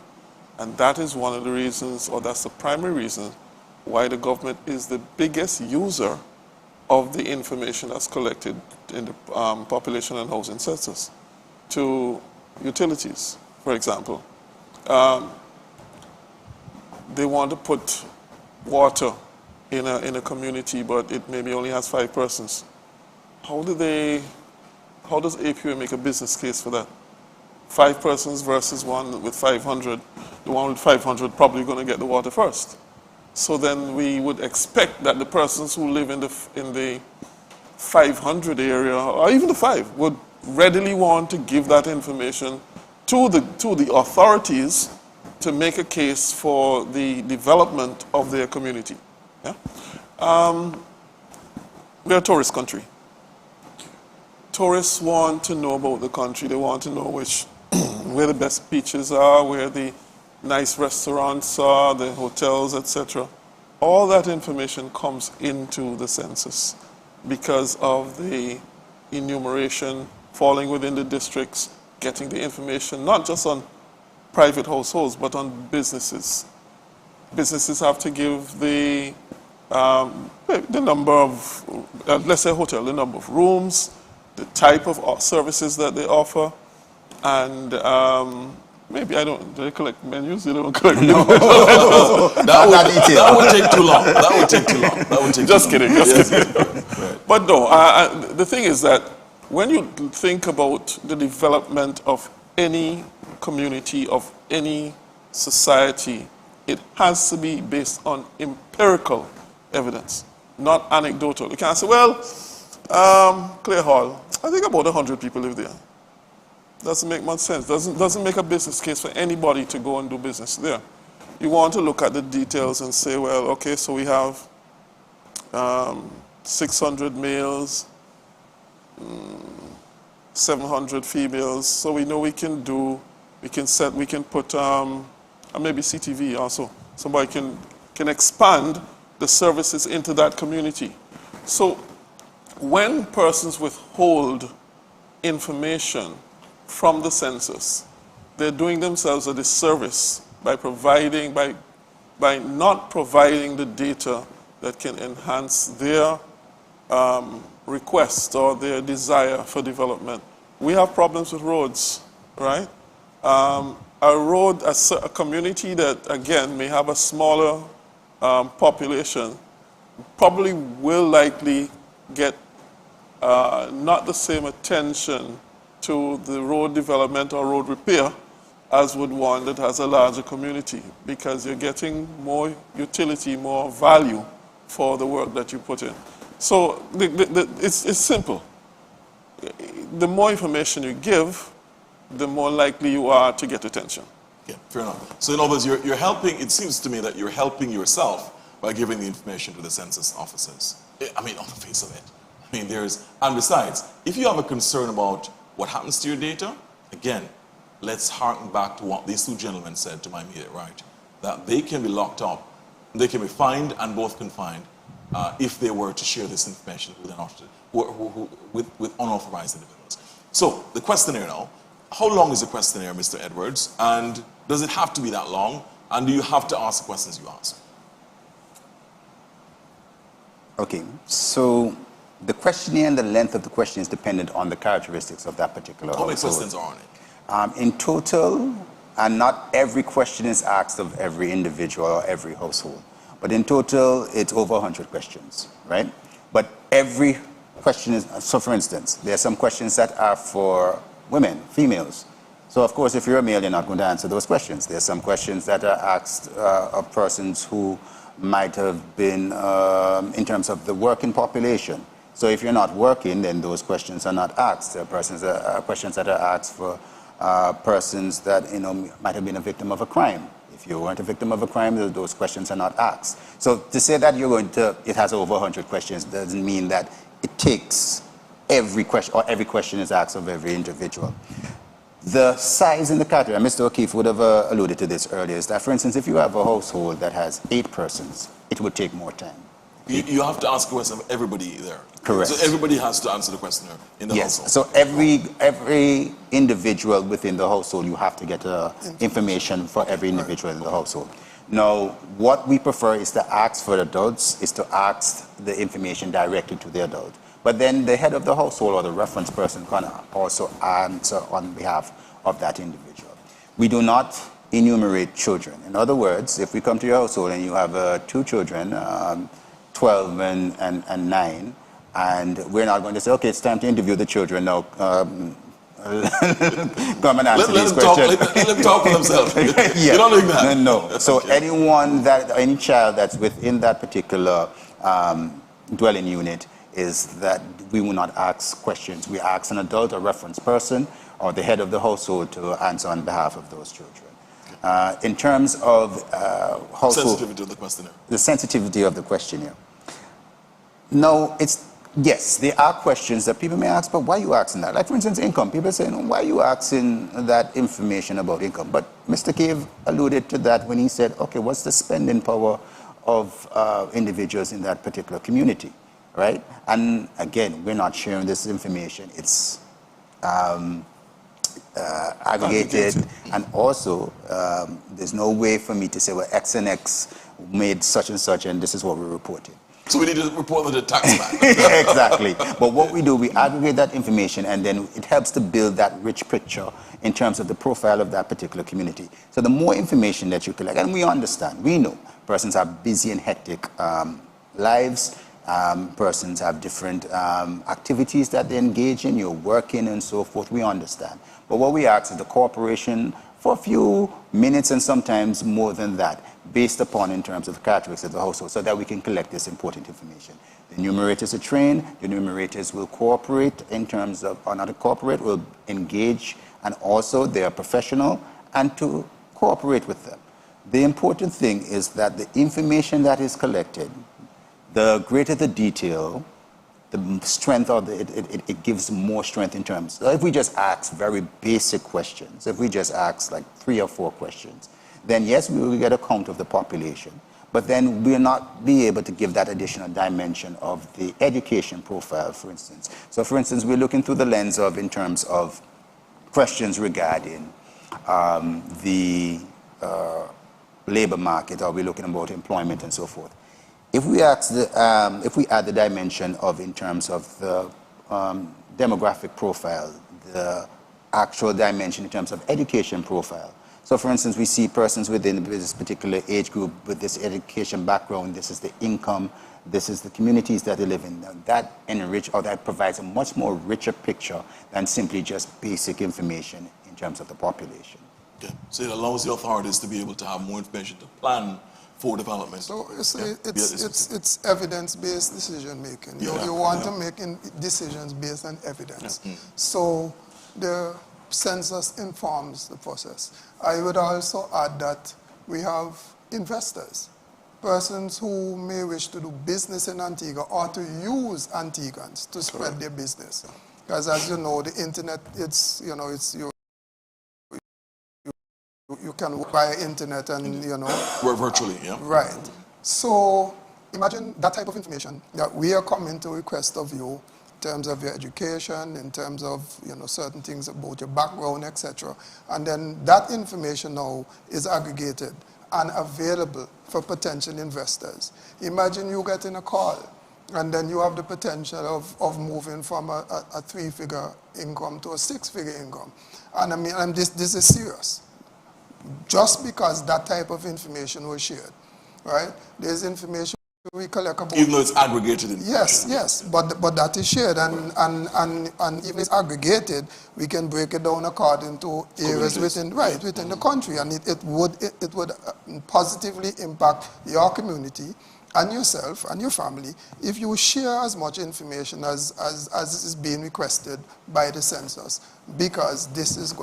And that is one of the reasons, or that's the primary reason, why the government is the biggest user of the information that's collected in the population and housing census to utilities, for example. They want to put water in a community, but it maybe only has 5 persons. How does APUA make a business case for that? 5 persons versus one with 500. The one with 500 probably going to get the water first. So then we would expect that the persons who live in the 500 area, or even the 5, would readily want to give that information to the authorities to make a case for the development of their community. Yeah? We're a tourist country. Tourists want to know about the country. They want to know where the best beaches are, where the nice restaurants are, the hotels, etc. All that information comes into the census because of the enumeration falling within the districts, getting the information not just on private households but on businesses. Businesses have to give the number of, let's say a hotel, the number of rooms, the type of services that they offer, and maybe do they collect menus? They don't collect menus. That would take too long. That would take too long. Just kidding. Right. But no, the thing is that when you think about the development of any community, of any society, it has to be based on empirical evidence, not anecdotal. You can't say, well, Clare Hall, I think about 100 people live there. Doesn't make much sense. Doesn't make a business case for anybody to go and do business there. You want to look at the details and say, well, okay, so we have 600 males, 700 females. So we know we can put maybe CTV also. Somebody can expand the services into that community. So when persons withhold information from the census, they're doing themselves a disservice by not providing the data that can enhance their request or their desire for development. We have problems with roads, right? A community that, again, may have a smaller population probably will likely get not the same attention to the road development or road repair as would one that has a larger community, because you're getting more utility, more value for the work that you put in. So it's simple. The more information you give, the more likely you are to get attention. Yeah, fair enough. So in other words, you're helping, it seems to me that you're helping yourself by giving the information to the census officers. I mean, on the face of it. I mean, and besides, if you have a concern about what happens to your data, again, let's harken back to what these two gentlemen said to my immediate right, that they can be locked up, they can be fined and both confined if they were to share this information with unauthorized individuals. So the questionnaire now, how long is the questionnaire, Mr. Edwards, and does it have to be that long, and do you have to ask the questions you ask? Okay, so the questionnaire and the length of the question is dependent on the characteristics of that particular household. How many questions are on it? In total, and not every question is asked of every individual or every household, but in total, it's over 100 questions, right? But every question is, so for instance, there are some questions that are for women, females. So of course, if you're a male, you're not going to answer those questions. There are some questions that are asked of persons who might have been in terms of the working population. So if you're not working, then those questions are not asked. There are questions that are asked for persons that might have been a victim of a crime. If you weren't a victim of a crime, those questions are not asked. So to say that it has over 100 questions doesn't mean that it takes every question, or every question is asked of every individual. The size in the category, and Mr. O'Keefe would have alluded to this earlier, is that, for instance, if you have a household that has 8 persons, it would take more time. You have to ask a question of everybody there. Correct. So everybody has to answer the questionnaire in the household. So every individual within the household, you have to get information for every individual in the household. Now, what we prefer is to ask for adults, is to ask the information directly to the adult. But then the head of the household or the reference person can also answer on behalf of that individual. We do not enumerate children. In other words, if we come to your household and you have 2 children, 12 and 9, and we're not going to say, okay, it's time to interview the children now. Come and answer these questions. Let him talk for himself. Yeah. You're not doing that. No. So any child that's within that particular dwelling unit is that we will not ask questions. We ask an adult, a reference person, or the head of the household to answer on behalf of those children. In terms of household... Sensitivity of the questionnaire. The sensitivity of the questionnaire. No, yes, there are questions that people may ask, but why are you asking that? Like, for instance, income. People say, why are you asking that information about income? But Mr. Cave alluded to that when he said, okay, what's the spending power of individuals in that particular community, right? And again, we're not sharing this information. It's aggregated, and also there's no way for me to say, well, X and X made such and such, and this is what we're reporting. So we need to report to the tax man. Exactly. But what we do, we aggregate that information, and then it helps to build that rich picture in terms of the profile of that particular community. So the more information that you collect, and we understand, we know persons have busy and hectic lives, persons have different activities that they engage in, you're working and so forth, we understand. But what we ask is the cooperation for a few minutes and sometimes more than that, based upon in terms of the characteristics of the household, so that we can collect this important information. The enumerators are trained, the enumerators will cooperate in terms of, or not cooperate, will engage, and also they are professional, and to cooperate with them. The important thing is that the information that is collected, the greater the detail, the strength of it gives more strength in terms. So if we just ask very basic questions, if we just ask like 3 or 4 questions, then yes, we will get a count of the population, but then we will not be able to give that additional dimension of the education profile, for instance. So for instance, we're looking through the lens of, in terms of questions regarding the labor market, or we're looking about employment and so forth. If we add the dimension of, in terms of the demographic profile, the actual dimension in terms of education profile. So for instance, we see persons within this particular age group with this education background, this is the income, this is the communities that they live in. That that provides a much more richer picture than simply just basic information in terms of the population. Okay. So it allows the authorities to be able to have more information to plan for development. So you see, it's evidence-based decision-making. You want to make decisions based on evidence. Yeah. So the census informs the process. I would also add that we have investors, persons who may wish to do business in Antigua or to use Antiguans to spread their business. Because as you know, the internet, you can work via internet and, Work virtually, yeah. Right. So imagine that type of information that we are coming to request of you in terms of your education, in terms of, certain things about your background, etc. And then that information now is aggregated and available for potential investors. Imagine you getting a call and then you have the potential of moving from a 3-figure income to a 6-figure income. And I mean, this is serious. Just because that type of information was shared, right? There's information we collect about... Even though it's aggregated in... Yes, but that is shared, and if it's aggregated, we can break it down according to areas within the country, and it would positively impact your community and yourself and your family if you share as much information as is being requested by the census, because this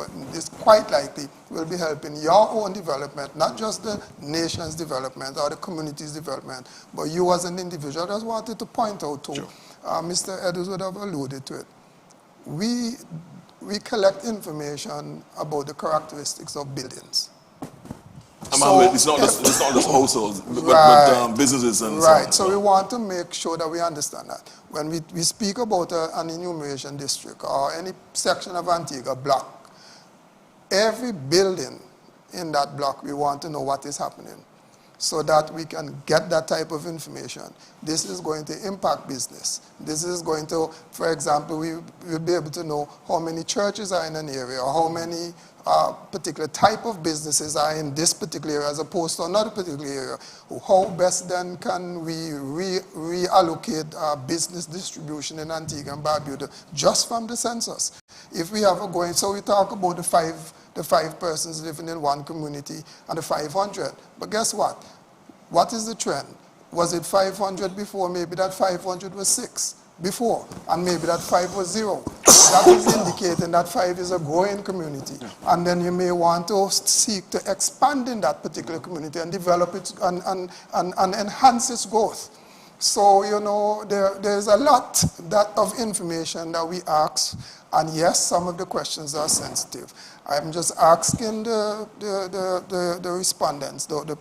quite likely will be helping your own development, not just the nation's development or the community's development, but you as an individual. I just wanted to point out too, Mr. Edwards would have alluded to it. We collect information about the characteristics of buildings. It's not just households, but businesses and so on. Right, so we want to make sure that we understand that. When we speak about an enumeration district or any section of Antigua block, every building in that block, we want to know what is happening. so that we can get that type of information. This is going to impact business. This is going to, for example, we'll be able to know how many churches are in an area, or how many particular type of businesses are in this particular area as opposed to another particular area. How best then can we reallocate business distribution in Antigua and Barbuda just from the census? If we have a going, so we talk about the five persons living in one community and the 500. But guess what? What is the trend? Was it 500 before? Maybe that 500 was 6 before, and maybe that 5 was 0. That is indicating that 5 is a growing community. And then you may want to seek to expand in that particular community and develop it and enhance its growth. So, you know, there's a lot of information that we ask, and yes, some of the questions are sensitive. I'm just asking the respondents, the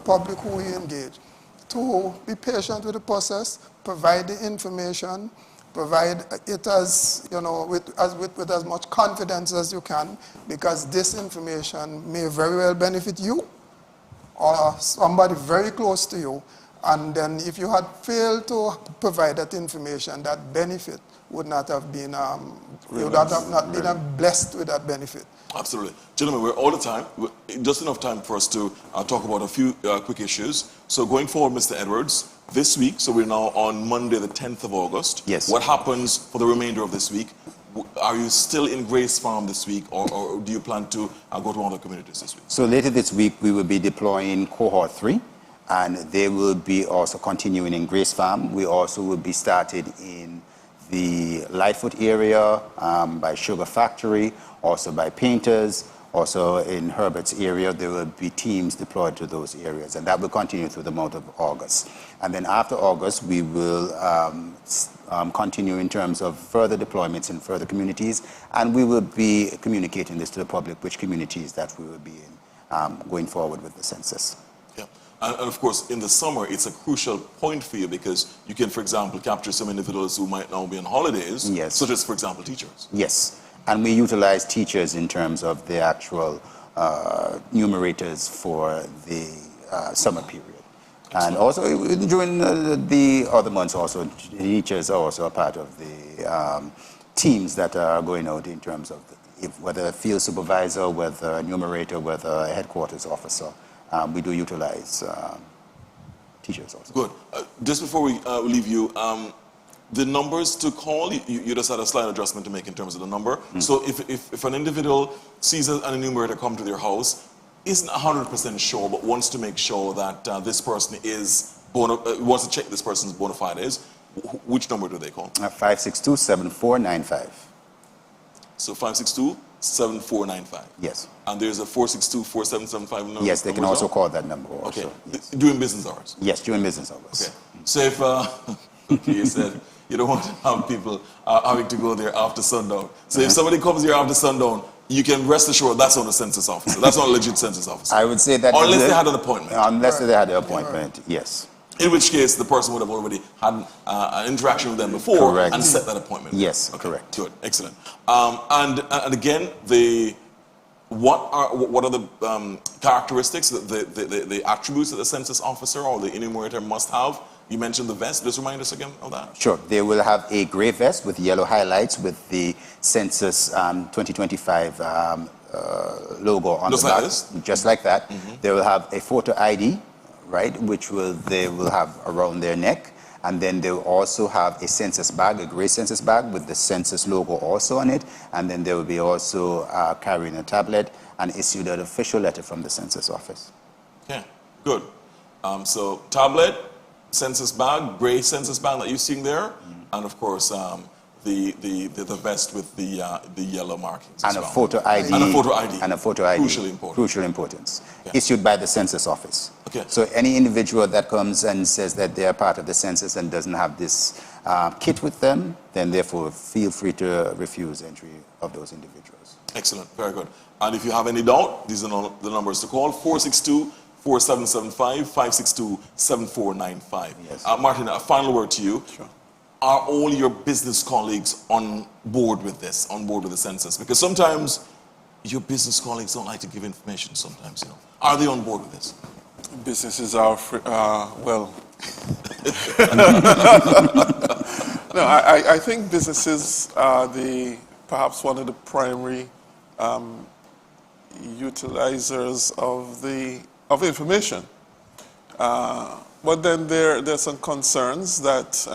public who we engage, to be patient with the process, provide the information, provide it as, you know, with as much confidence as you can, because this information may very well benefit you or somebody very close to you. And then if you had failed to provide that information, that benefit would not have been, you would have not been blessed with that benefit. Absolutely. Gentlemen, we're all the time. Just enough time for us to talk about a few quick issues. So going forward, Mr. Edwards, this week, so we're now on Monday, the 10th of August. Yes. What happens for the remainder of this week? Are you still in Grace Farm this week, or do you plan to go to other communities this week? So later this week, we will be deploying Cohort 3, and they will be also continuing in Grace Farm. We also will be started in the Lightfoot area by Sugar Factory, also by Painters, also in Herbert's area. There will be teams deployed to those areas, and that will continue through the month of August. And then after August, we will continue in terms of further deployments in further communities, and we will be communicating this to the public, which communities that we will be in going forward with the census. Yeah. And of course, in the summer, it's a crucial point for you because you can, for example, capture some individuals who might now be on holidays, yes, such as, for example, teachers. Yes, and we utilize teachers in terms of the actual numerators for the summer period. Excellent. And also during the other months, also teachers are also a part of the teams that are going out in terms of whether a field supervisor, whether a numerator, whether a headquarters officer. We do utilize teachers also. Good. Just before we leave you, the numbers to call, you just had a slight adjustment to make in terms of the number. Mm. So if an individual sees an enumerator come to their house, isn't 100% sure, but wants to make sure that this person is, wants to check this person's bona fides, which number do they call? 562-7495. So 562-7495. Yes. And there's a 462-4775 number? Yes, they can also call that number also. Okay. Yes. During business hours? Yes, during business hours. Okay. So if, okay, you said you don't want to have people having to go there after sundown. So if somebody comes here after sundown, you can rest assured that's not a census officer. That's not a legit census officer. I would say that... Unless they had an appointment. Unless they had an appointment, yes. In which case, the person would have already had an interaction with them before. Correct. And set that appointment. Yes, okay, correct. Good, excellent. And again, what are the characteristics, the attributes that the census officer or the enumerator must have? You mentioned the vest. Just remind us again of that. Sure. They will have a gray vest with yellow highlights with the census 2025 logo on the back. Just like this? Just like that. Mm-hmm. They will have a photo ID, right, which they will have around their neck. And then they will also have a census bag, a gray census bag with the census logo also on it. And then they will be also carrying a tablet and issued an official letter from the census office. Okay, good. So tablet, census bag, gray census bag that you're seeing there, and of course the vest with the yellow markings. And a photo ID. And a photo ID. And a photo ID. Crucially important. Crucial importance. Yeah. Issued by the census office. Okay. So any individual that comes and says that they are part of the census and doesn't have this kit with them, then therefore feel free to refuse entry of those individuals. Excellent. Very good. And if you have any doubt, these are the numbers to call: 462-4775, 562-7495. Yes. Martin, a final word to you. Sure. Are all your business colleagues on board with this, on board with the census? Because sometimes your business colleagues don't like to give information sometimes, you know. Are they on board with this? Businesses are, well, no, I think businesses are perhaps one of the primary utilizers of information. But then there's some concerns that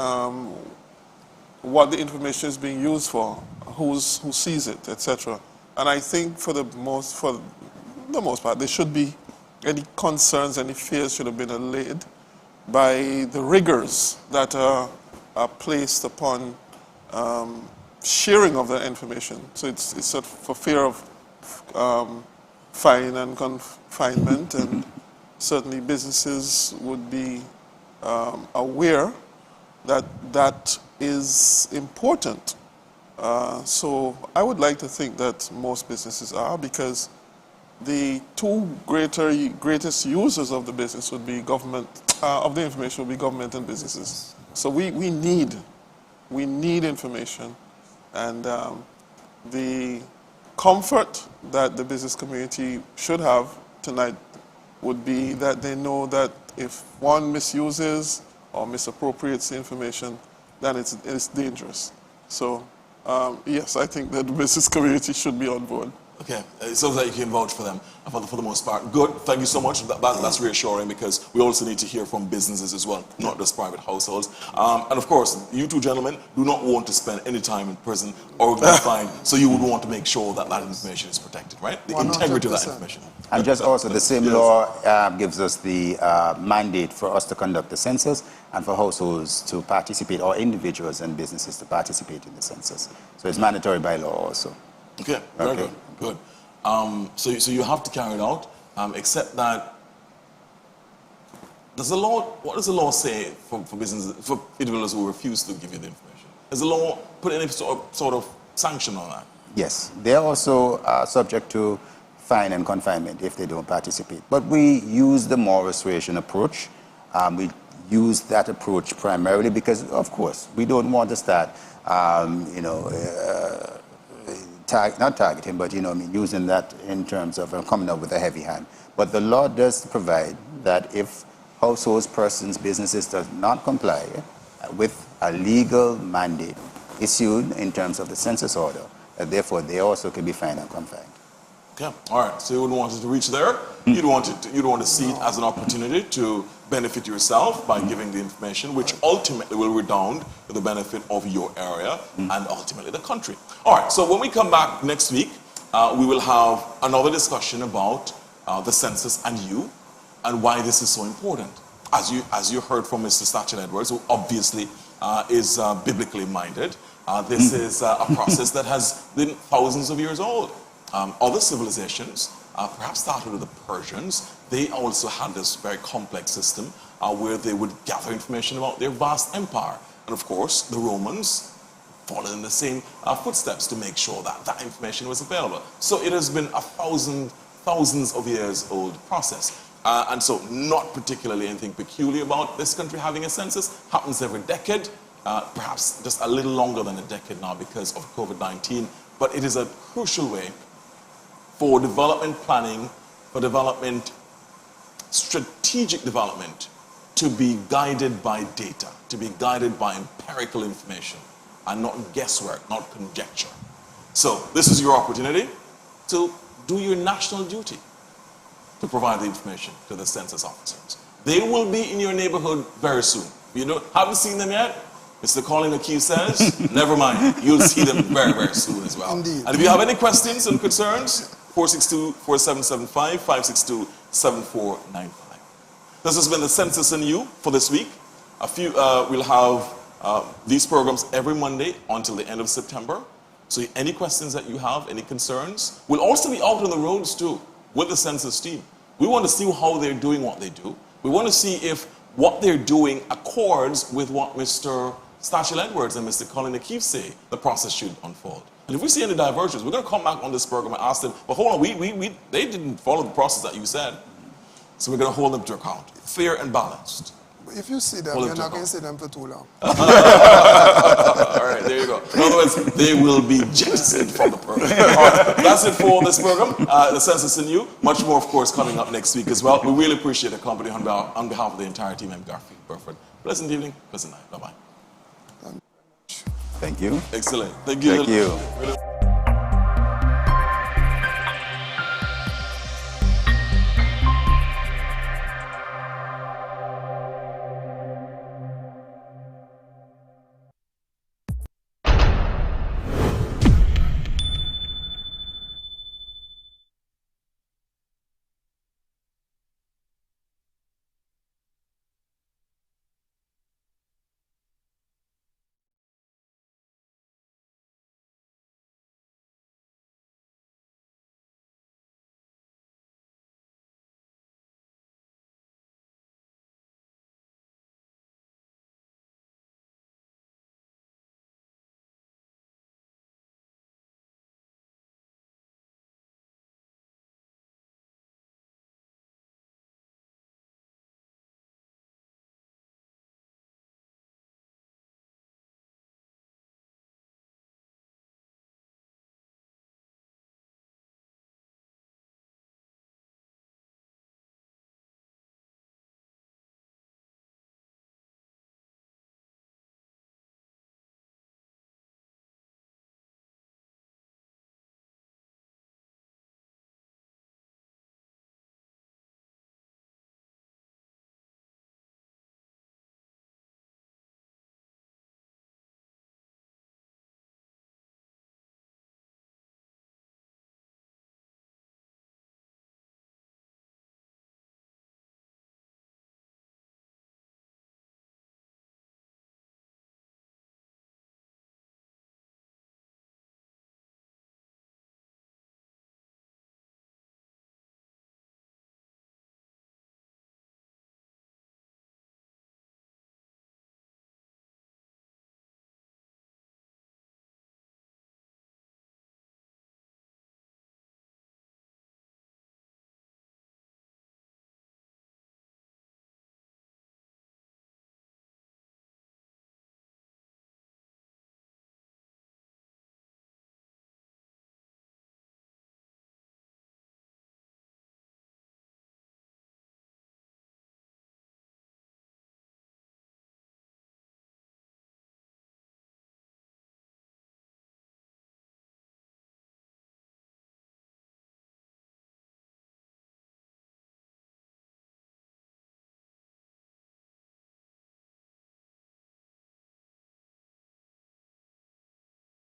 what the information is being used for, who sees it, etc. And I think for the most part, there should be any concerns, any fears should have been allayed by the rigors that are placed upon sharing of that information. So it's for fear of fine and confinement, and certainly businesses would be aware that that is important. So I would like to think that most businesses are, because the two greatest users of the business would be government, of the information would be government and businesses. So we need information, and the comfort that the business community should have tonight would be that they know that if one misuses or misappropriates the information, then it's dangerous. So yes, I think that the business community should be on board. Okay, it sounds like you can vouch for them for the most part. Good, thank you so much. That's reassuring, because we also need to hear from businesses as well, not just private households. And of course, you two gentlemen do not want to spend any time in prison or confined, so you would want to make sure that that information is protected, right? The 100%. Integrity of that information. And just also, the same law gives us the mandate for us to conduct the census and for households to participate, or individuals and businesses to participate in the census. So it's mandatory by law also. Okay, very good. Good. So you have to carry it out, except that, what does the law say for businesses, for individuals who refuse to give you the information? Does the law put any sort of sanction on that? Yes, they are also subject to fine and confinement if they don't participate. But we use the more restoration approach. We use that approach primarily because, of course, we don't want to start, not targeting, but using that in terms of coming up with a heavy hand. But the law does provide that if households, persons, businesses does not comply with a legal mandate issued in terms of the census order, therefore they also can be fined and confined. Okay, all right. So you wouldn't want it to reach there. You'd want to see it as an opportunity to benefit yourself by giving the information, which ultimately will redound to the benefit of your area and ultimately the country. All right. So when we come back next week, we will have another discussion about the census and you, and why this is so important. As you heard from Mr. Stachin Edwards, who obviously is biblically minded, this is a process that has been thousands of years old. Other civilizations, perhaps started with the Persians, they also had this very complex system where they would gather information about their vast empire. And of course, the Romans followed in the same footsteps to make sure that that information was available. So it has been a thousands of years old process. And so not particularly anything peculiar about this country having a census. Happens every decade, perhaps just a little longer than a decade now because of COVID-19. But it is a crucial way for development planning, for development, strategic development, to be guided by data, to be guided by empirical information, and not guesswork, not conjecture. So this is your opportunity to do your national duty, to provide the information to the census officers. They will be in your neighborhood very soon. Haven't seen them yet? Mr. Colin O'Keefe says, never mind, you'll see them very, very soon as well. Indeed. And if you have any questions and concerns, 462-4775, 562-7495. This has been the Census and You for this week. We'll have these programs every Monday until the end of September. So any questions that you have, any concerns, we'll also be out on the roads too with the census team. We want to see how they're doing what they do. We want to see if what they're doing accords with what Mr. Stachin Edwards and Mr. Colin O'Keefe say the process should unfold. And if we see any divergence, we're going to come back on this program and ask them, but hold on, they didn't follow the process that you said. So we're going to hold them to account. Fair and balanced. If you see them, Pull you're it to not going account. to see them for too long. All right, there you go. In other words, they will be jettisoned from the program. All right, that's it for this program. The Census and You. Much more, of course, coming up next week as well. We really appreciate the company on behalf of the entire team. I'm Garfield Burford. Pleasant evening, pleasant night. Bye-bye. Thank you. Excellent. Thank you. Thank you.